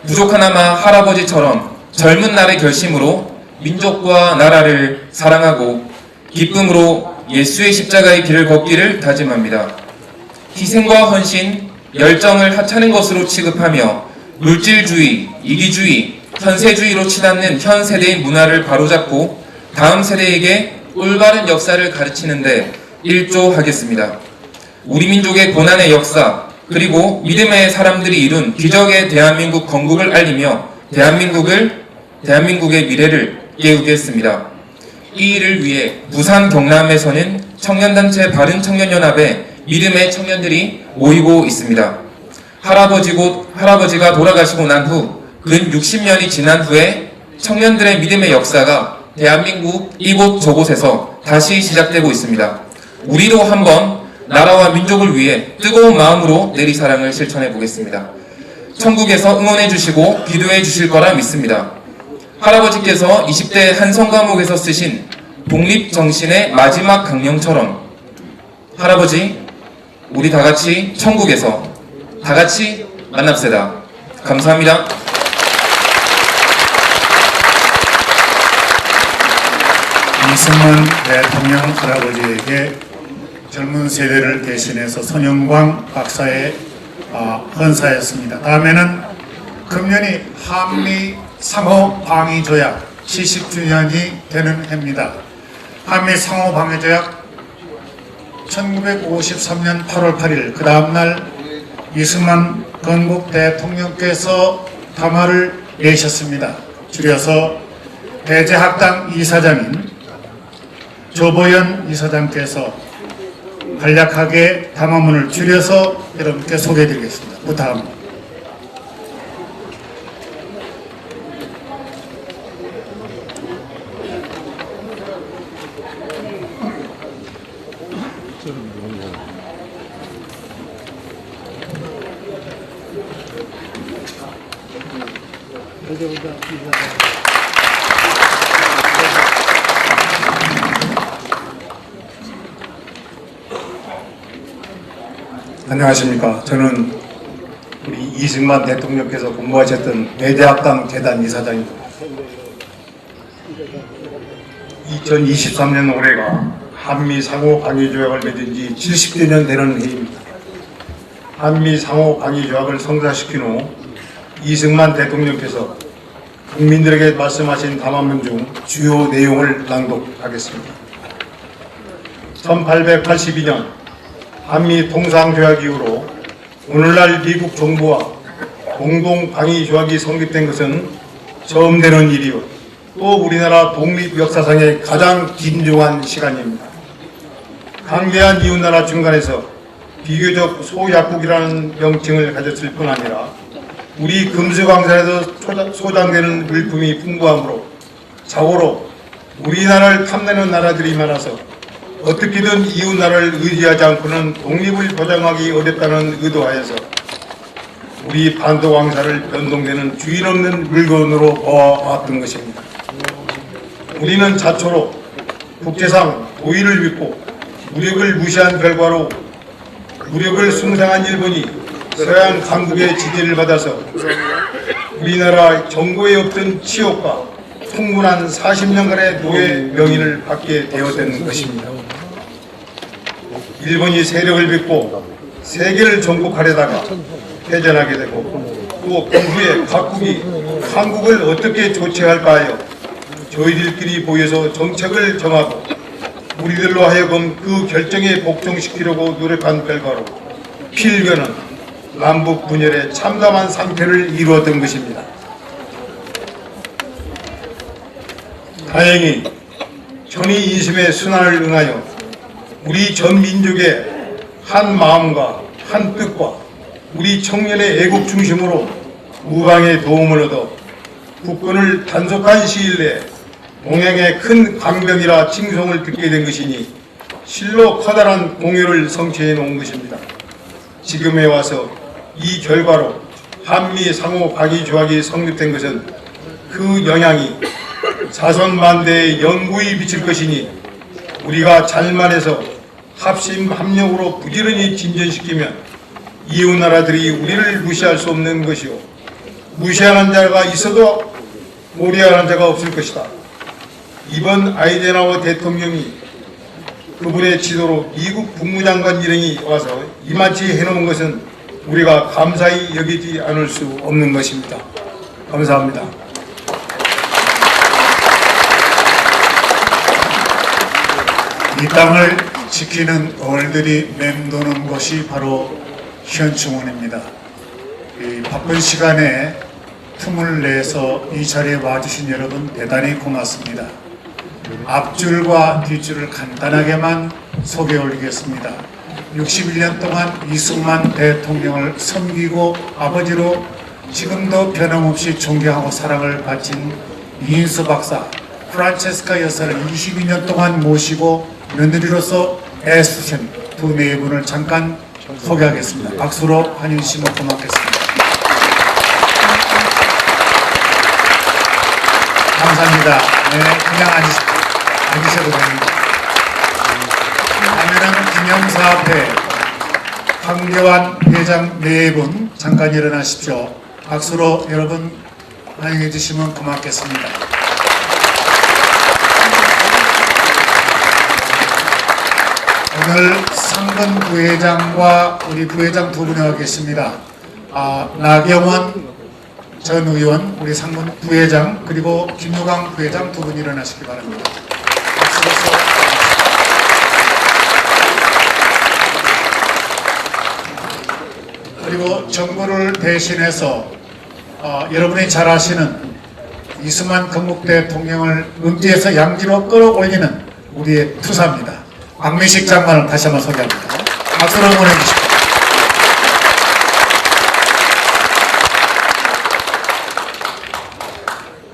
부족하나마 할아버지처럼 젊은 날의 결심으로 민족과 나라를 사랑하고 기쁨으로 예수의 십자가의 길을 걷기를 다짐합니다. 희생과 헌신, 열정을 하찮은 것으로 취급하며 물질주의, 이기주의, 현세주의로 치닫는 현 세대의 문화를 바로잡고 다음 세대에게 올바른 역사를 가르치는데 일조하겠습니다. 우리 민족의 고난의 역사 그리고 믿음의 사람들이 이룬 기적의 대한민국 건국을 알리며 대한민국의 미래를 깨우겠습니다. 이 일을 위해 부산 경남에서는 청년단체 바른청년연합의 믿음의 청년들이 모이고 있습니다. 할아버지가 돌아가시고 난 후 근 60년이 지난 후에 청년들의 믿음의 역사가 대한민국 이곳 저곳에서 다시 시작되고 있습니다. 우리도 한번 나라와 민족을 위해 뜨거운 마음으로 내리사랑을 실천해 보겠습니다. 천국에서 응원해 주시고 기도해 주실 거라 믿습니다. 할아버지께서 20대 한성 감옥에서 쓰신 독립정신의 마지막 강령처럼 할아버지, 우리 다같이 천국에서 다같이 만납시다. 감사합니다. 이승만 대통령 할아버지에게 젊은 세대를 대신해서 손영광 박사의 헌사였습니다. 다음에는 금년이 한미 상호 방위 조약 70주년이 되는 해입니다. 한미 상호 방위 조약 1953년 8월 8일 그 다음날 이승만 건국 대통령께서 담화를 내셨습니다. 줄여서 대제학당 이사장인 조보연 이사장께서 간략하게 담화문을 줄여서 여러분께 소개해드리겠습니다. 부탁합니다. 안녕하십니까. 저는 우리 이승만 대통령께서 공부하셨던 대제학당 재단 이사장입니다. 2023년 올해가 한미 상호 방위 조약을 맺은 지 70주년 되는 해입니다. 한미 상호 방위 조약을 성사시킨 후 이승만 대통령께서 국민들에게 말씀하신 담화문 중 주요 내용을 낭독하겠습니다. 1882년 한미 통상조약 이후로 오늘날 미국 정부와 공동 방위 조약이 성립된 것은 처음 되는 일이요, 또 우리나라 독립 역사상의 가장 긴중한 시간입니다. 강대한 이웃나라 중간에서 비교적 소약국이라는 명칭을 가졌을 뿐 아니라 우리 금수강산에서 소장되는 물품이 풍부하므로 자고로 우리나라를 탐내는 나라들이 많아서 어떻게든 이웃나라를 의지하지 않고는 독립을 보장하기 어렵다는 의도하여서 우리 반도강산을 변동되는 주인 없는 물건으로 보아왔던 것입니다. 우리는 자초로 국제상 도의를 믿고 무력을 무시한 결과로 무력을 숭상한 일본이 서양 강국의 지지를 받아서 우리나라 정부에 없던 치욕과 충분한 40년간의 노예 명인을 받게 되었던 것입니다. 일본이 세력을 빚고 세계를 정복하려다가 패전하게 되고 또 그 후에 각국이 한국을 어떻게 조치할까 하여 저희들끼리 모여서 정책을 정하고 우리들로 하여금 그 결정에 복종시키려고 노력한 결과로 필견은 남북 분열에 참담한 상태를 이루었던 것입니다. 다행히 천이 인심의 순환을 응하여 우리 전 민족의 한 마음과 한 뜻과 우리 청년의 애국 중심으로 우방의 도움을 얻어 국군을 단속한 시일 내에 동양의 큰 강병이라 칭송을 듣게 된 것이니 실로 커다란 공효를 성취해 놓은 것입니다. 지금에 와서 이 결과로 한미 상호 방위 조약이 성립된 것은 그 영향이 자선반대의 영구히 미칠 것이니 우리가 잘만해서 합심 합력으로 부지런히 진전시키면 이웃나라들이 우리를 무시할 수 없는 것이요, 무시하는 자가 있어도 모리하는 자가 없을 것이다. 이번 아이젠하워 대통령이 그분의 지도로 미국 국무장관 일행이 와서 이만치 해놓은 것은 우리가 감사히 여기지 않을 수 없는 것입니다. 감사합니다. 이 땅을 지키는 어울들이 맴도는 곳이 바로 현충원입니다. 이 바쁜 시간에 틈을 내서 이 자리에 와주신 여러분 대단히 고맙습니다. 앞줄과 뒷줄을 간단하게만 소개해 올리겠습니다. 61년 동안 이승만 대통령을 섬기고 아버지로 지금도 변함없이 존경하고 사랑을 바친 이인수 박사, 프란체스카 여사를 22년 동안 모시고 며느리로서 애쓰신 두 네 분을 잠깐 소개하겠습니다. 박수로 환영시면 고맙겠습니다. 감사합니다. 네, 그냥 앉으셔도 됩니다. 다음에는 기념사업회 황교안 회장 네 분 잠깐 일어나십시오. 박수로 여러분 환영해 주시면 고맙겠습니다. 오늘 상근 부회장과 우리 부회장 두 분이 와 계십니다. 나경원 전 의원, 우리 상근 부회장, 그리고 김유강 부회장 두 분 일어나시기 바랍니다. 박수로서 그리고 정부를 대신해서 여러분이 잘 아시는 이승만 건국 대통령을 음지에서 양지로 끌어올리는 우리의 투사입니다. 박민식 장관을 다시 한번 소개합니다. 박수로 응원해 주십시오.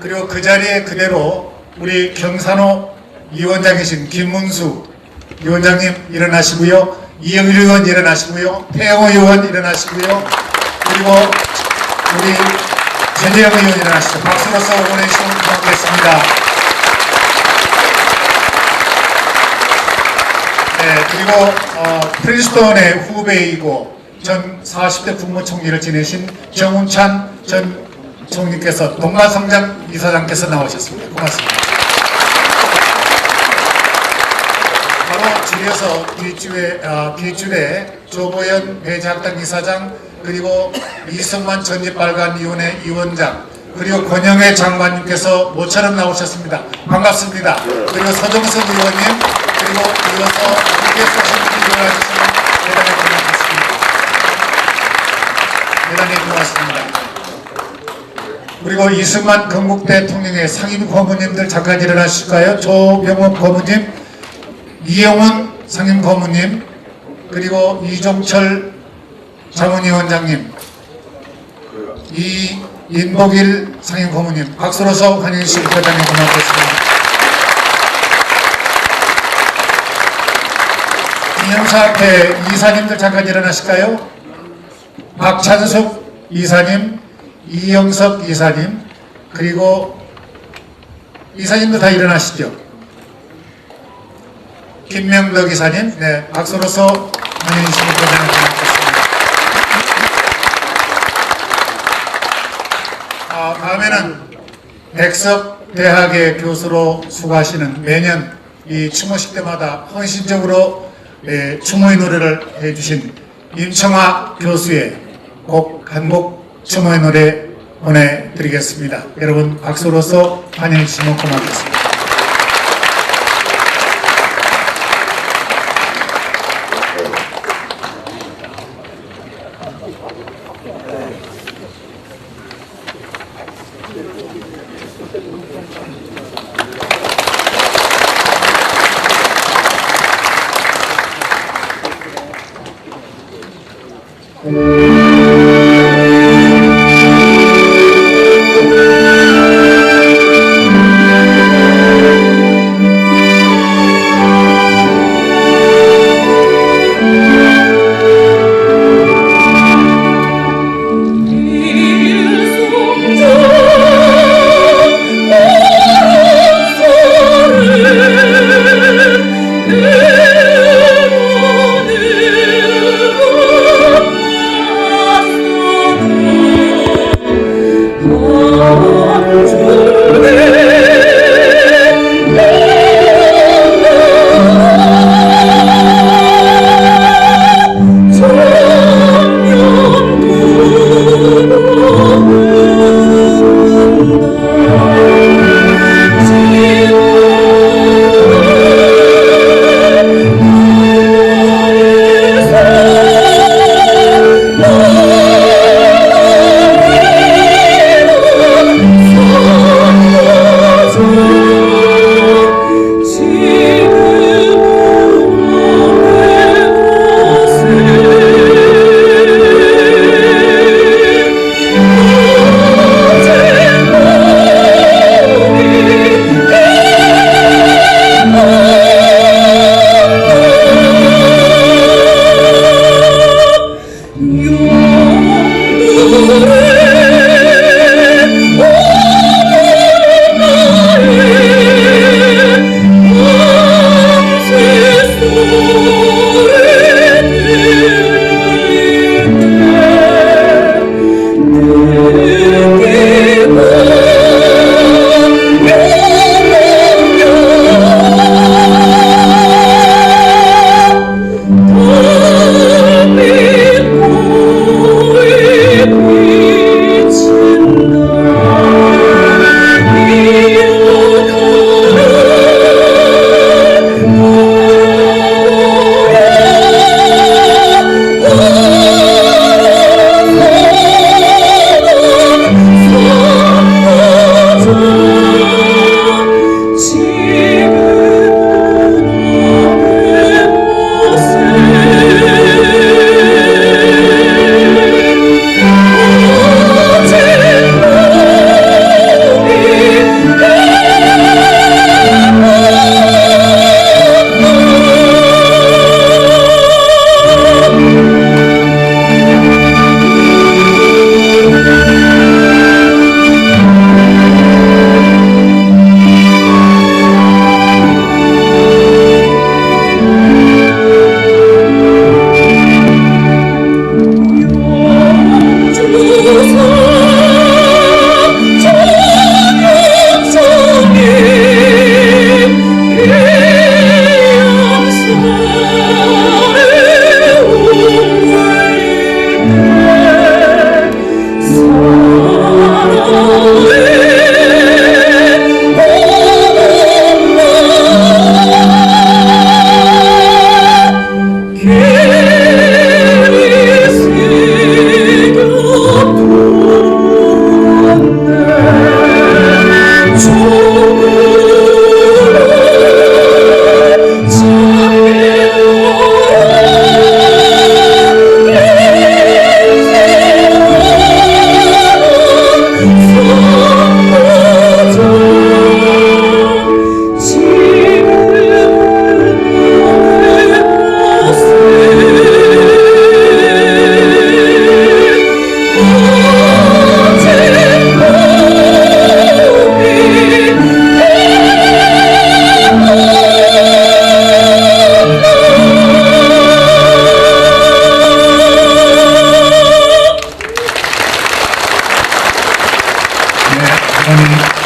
그리고 그 자리에 그대로 우리 경산호 위원장이신 김문수 위원장님 일어나시고요. 이영일 의원 일어나시고요. 태영호 의원 일어나시고요. 그리고 우리 전재영 의원 일어나시죠. 박수로서 응원해 주시면 고맙겠습니다. 네, 그리고 프린스턴의 후배이고 전 40대 국무총리를 지내신 정운찬 전 총리께서 동가성장 이사장께서 나오셨습니다. 고맙습니다. 바로 줄여서 뒷줄에 조보연 배제학당 이사장, 그리고 이승만 전지빨간위원회 위원장, 그리고 권영애 장관님께서 모처럼 나오셨습니다. 반갑습니다. 그리고 서정석 의원님, 그리고 이어서 국회에서 신분이 일어나주시면 대단히 고맙습니다. 대단히 고맙습니다. 그리고 이승만 건국 대통령의 상임 고문님들 잠깐 일어나실까요? 조병옥 고문님, 이영훈 상임 고문님, 그리고 이종철 자문위원장님, 이인복일 상임 고문님, 박수로서 환영해 주시면 대단히 고맙겠습니다. 김영사 앞에 이사님들 잠깐 일어나실까요? 박찬숙 이사님, 이영석 이사님, 그리고 이사님도 다 일어나시죠. 김명덕 이사님, 네, 박수로서 환영해 주시면 대단히 고맙겠습니다. 다음에는 백석대학의 교수로 수고하시는 매년 이 추모식 때마다 헌신적으로 추모의 노래를 해주신 임청아 교수의 곡 한 곡 추모의 노래 보내드리겠습니다. 여러분 박수로서 환영해 주시면 고맙겠습니다.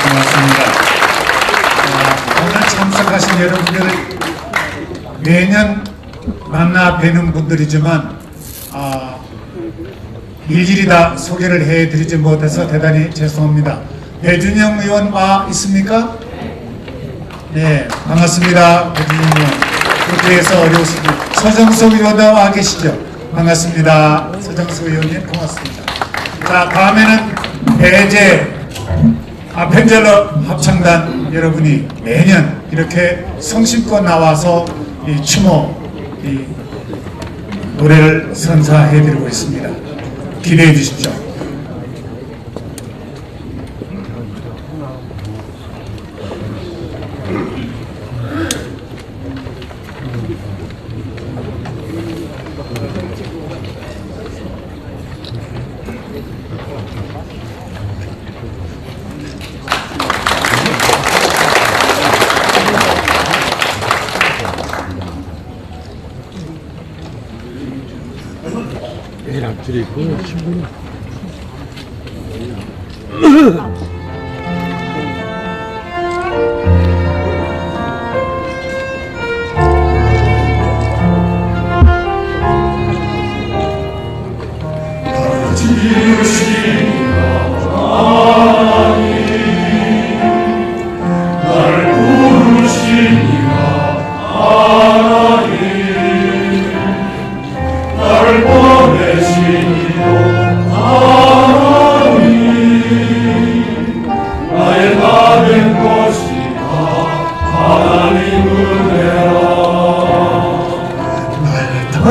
고맙습니다. 오늘 참석하신 여러분들 매년 만나 뵈는 분들이지만 일일이 다 소개를 해드리지 못해서 대단히 죄송합니다. 배준영 의원 와 있습니까? 네, 반갑습니다. 배준영 의원. 그렇게 해서 어려우십니다. 서정석 의원도 와 계시죠? 반갑습니다. 서정석 의원님 고맙습니다. 자, 다음에는 배재 펜젤러 합창단 여러분이 매년 이렇게 성심껏 나와서 이 추모 이 노래를 선사해드리고 있습니다. 기대해 주십시오. 내일 앞줄이고 신분이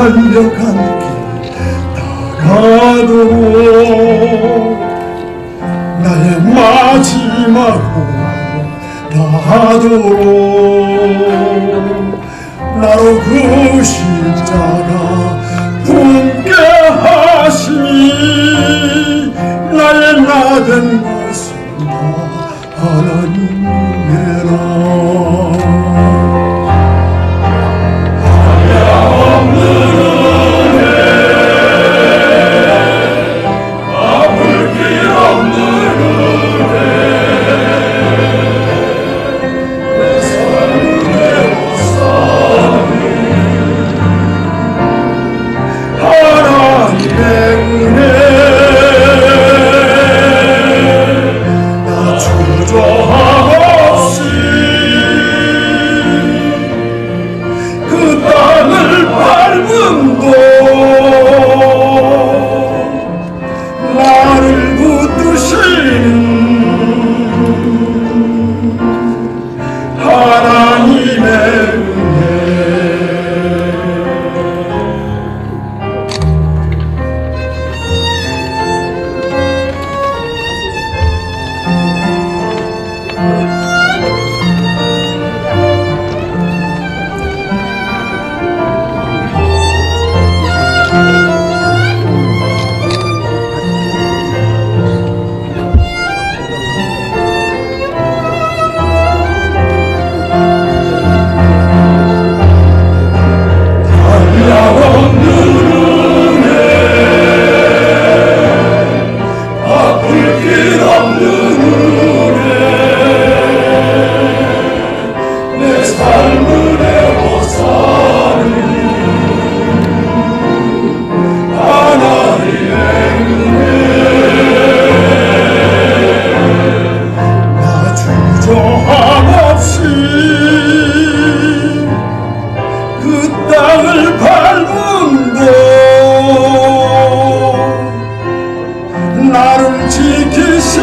완벽한 길 다가도록 나의 마지막으로 다하도록 나로 그 십자가 품게 하시니 나의 나된 것은 다 하나님이라. 나를 지키신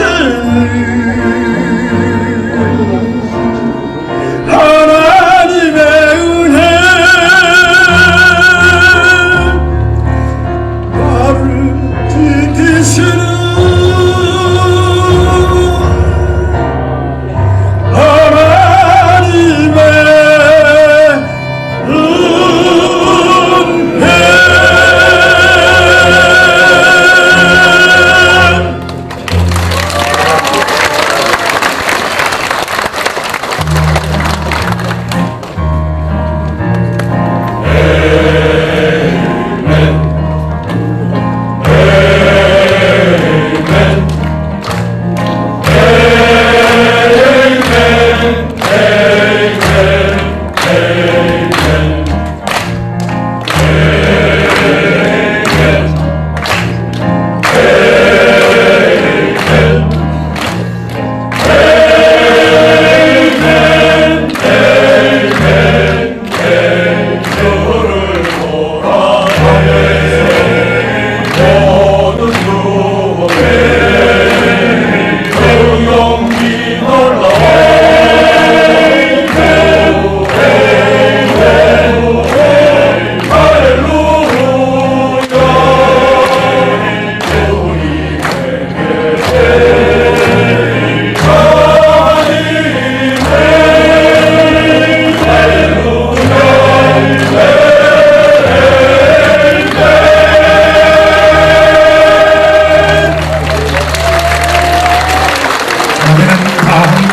하나님의 은혜 나를 지키시는 하나님의 은혜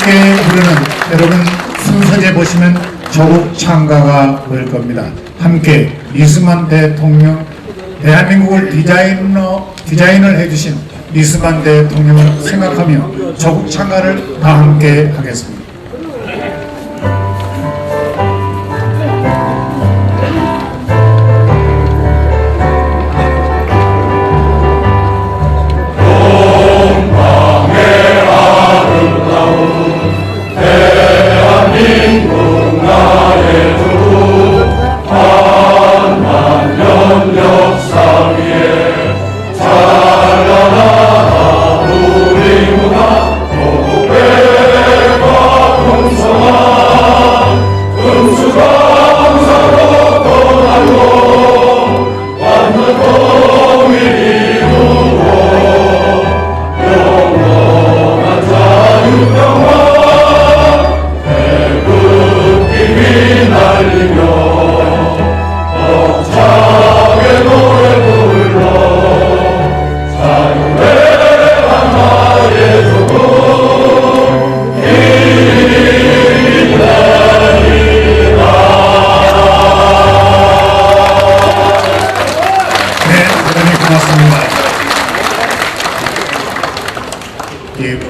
함께 부르는 여러분 순서제 보시면 조국 창가가 보일 겁니다. 함께 이승만 대통령 대한민국을 디자인을 해주신 이승만 대통령을 생각하며 조국 창가를 다 함께 하겠습니다.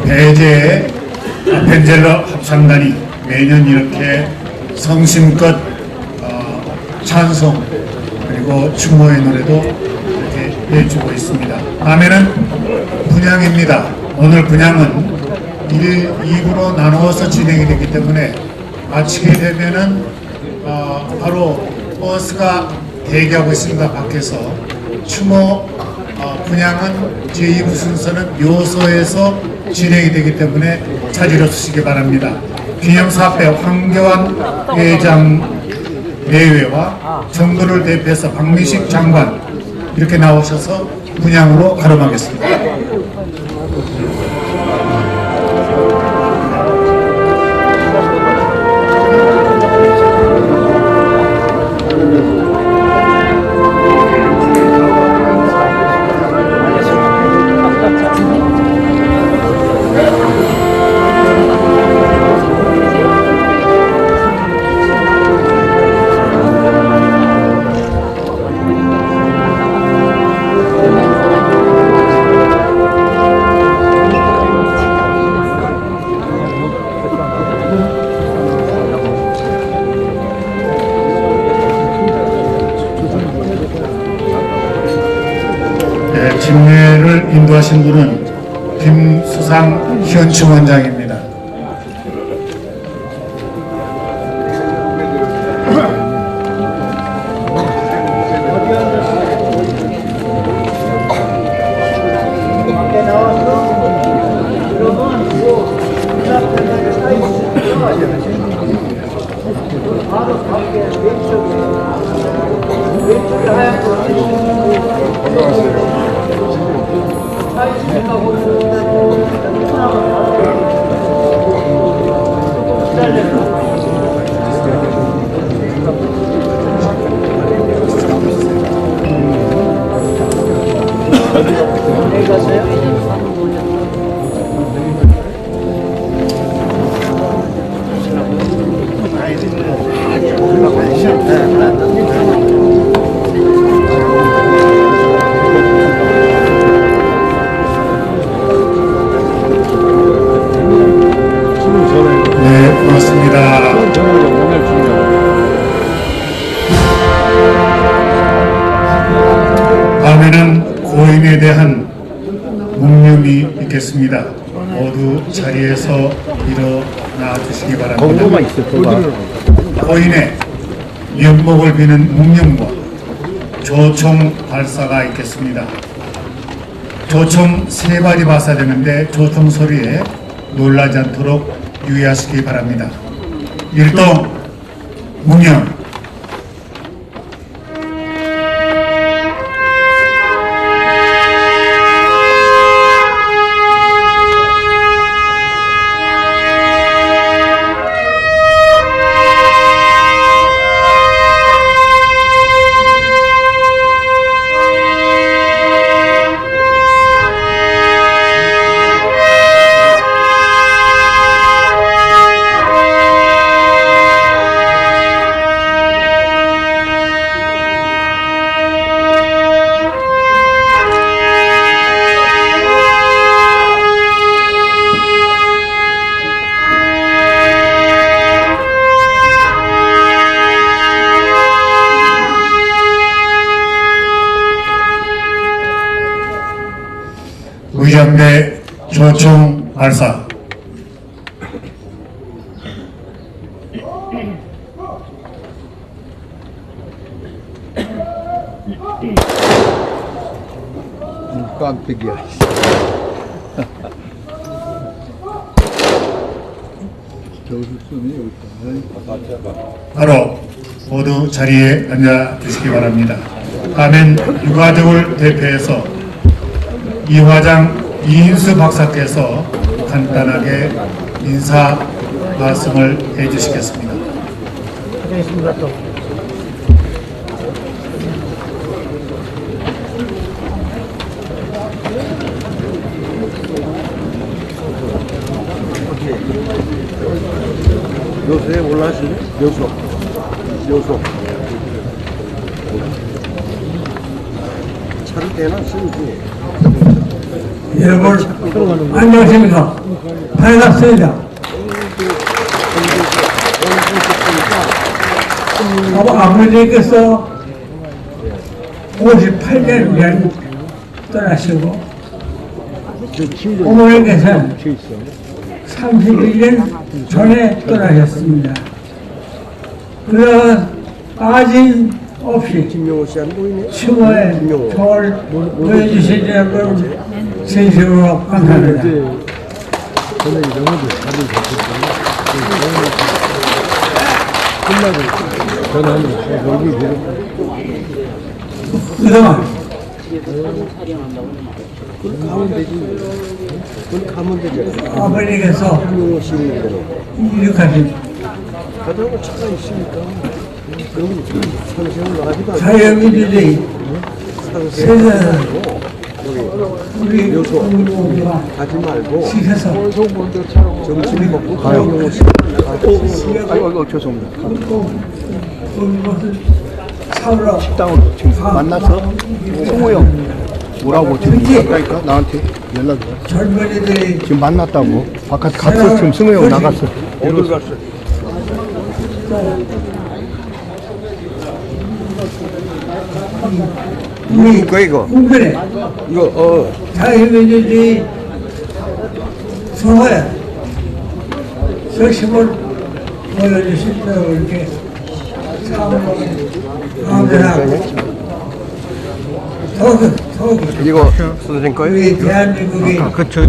배제 아펜젤러 합창단이 매년 이렇게 성심껏 찬송 그리고 추모의 노래도 이렇게 해주고 있습니다. 다음에는 분향입니다. 오늘 분향은 1, 2부로 나누어서 진행이 되기 때문에 마치게 되면은 바로 버스가 대기하고 있습니다. 밖에서 추모 분향은 제2부 순서는 묘소에서 진행이 되기 때문에 자리로 서시기 바랍니다. 기념사업회 황교안 회장 내외와 정부를 대표해서 박미식 장관 이렇게 나오셔서 분향으로 가름하겠습니다. 집례를 인도하신 분은 김수상 현충 원장입니다. 네, 고맙습니다. 다음에는 고인에 대한 묵념이 있겠습니다. 모두 자리에서 일어나 주시기 바랍니다. 고인의 면목을 비는 묵념과 조총 발사가 있겠습니다. 조총 3발이 발사되는데 조총 소리에 놀라지 않도록 유의하시기 바랍니다. 일동 묵념. 해병대 조총 발사. 깜짝이야. 바로 모두 자리에 앉아 주시기 바랍니다. 다음엔 유가족을 대표해서 이화장 이인수 박사께서 간단하게 인사 말씀을 해주시겠습니다. 요소에 올라가시네? 요소. 차를 떼나 쓰지. 여러분 안녕하십니까. 반갑습니다. 아버지께서 58년 떠나시고 어머니께서는 31년 전에 떠나셨습니다. 그러나 빠짐없이 추모에 저를 보여주신 여러분 진심으로 감사합니다. 그동안 아버지께서 이륙하신 자유민주주의 세상을 우리 모두가 지켜서 정신이 먹고 가요. 아이고 죄송합니다. 것을 사우러 식당으로 지금 만나서 성호 형 뭐라고 지금 얘기할까니까 나한테 연락이 왔어. 젊은이들이 지금 만났다고 바깥 갔어. 지금 성호 형 나갔어. 어디 갔어? 이거 국민의 이거 자유민주주의 선호에 적심을 보여주신다고 이렇게 참으로 감사하고 더욱이 이거 선생님 거예요? 우리 대한민국이 그쵸. 이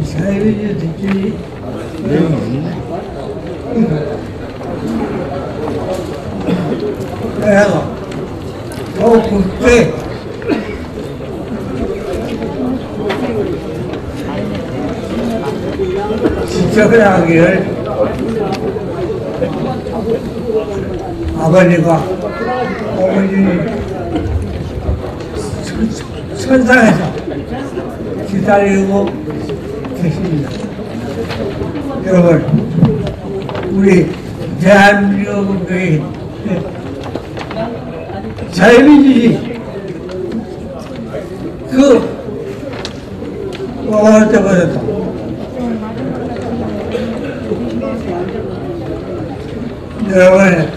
자유민주주의 내가 더욱 굳게 지적을 하기를 아버지가 어머니 선상에서 기다리고 계십니다. 여러분, 우리 대한민국의 자유민주주의 그 어느 때보다도 여러분의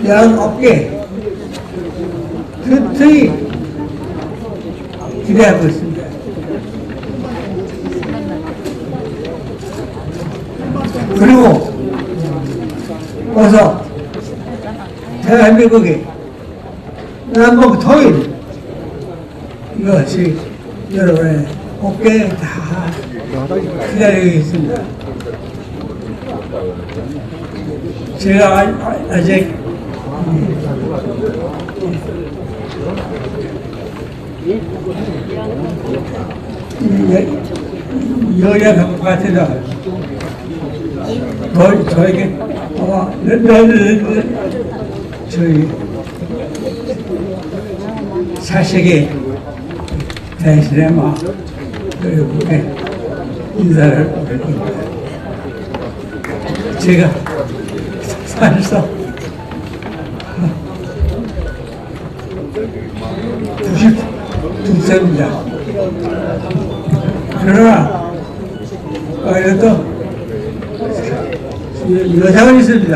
양 어깨 튼튼히 기대하고 있습니다. 그리고 어서 대한민국이 남북 통일 이것이 여러분의 어깨에 다 기다리고 있습니다. 제가 아직 여야 같아서 저에게 아마 저희 사식이 대신에 막 여러분께 인사를 드릴 겁니다. 제가 사실상 92세입니다. 그러나 그래도 여상은 있습니다.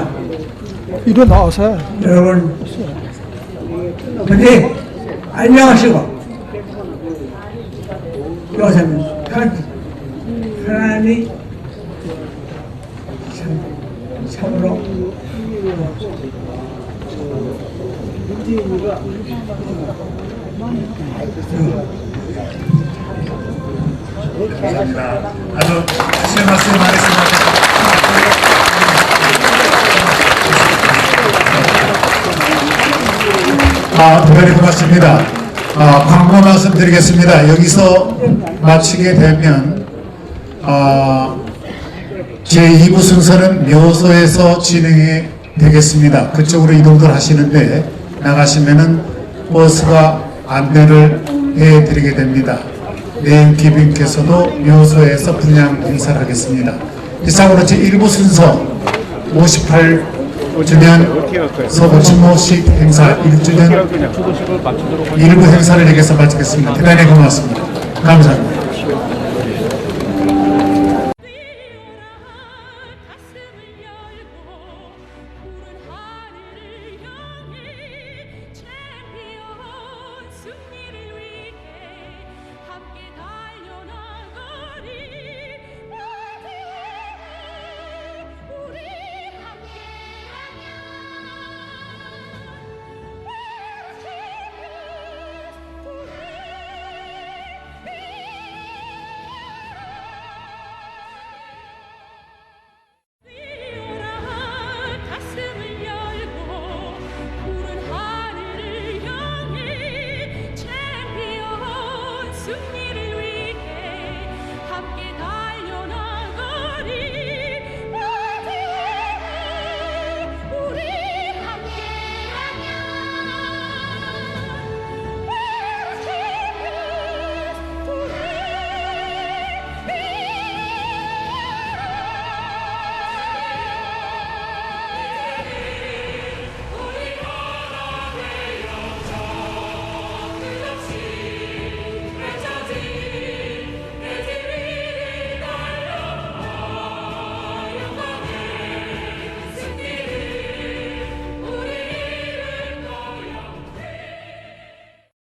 일어나서 여러분, 근데 안녕하시고 여기서는 편안히 참으로 감사합니다. 아주 하실 말씀 말씀하셨습니다. 대단히 고맙습니다. 광고 말씀드리겠습니다. 여기서 마치게 되면 제2부 순서는 묘소에서 진행이 되겠습니다. 그쪽으로 이동들 하시는데 나가시면은 버스가 안내를 해드리게 됩니다. 내일 기빈께서도 묘소에서 분향 행사를 하겠습니다. 이상으로 제1부 순서 58주년 서고침모식 행사 1주년 1부 행사를 여기서 마치겠습니다. 대단히 고맙습니다. 감사합니다.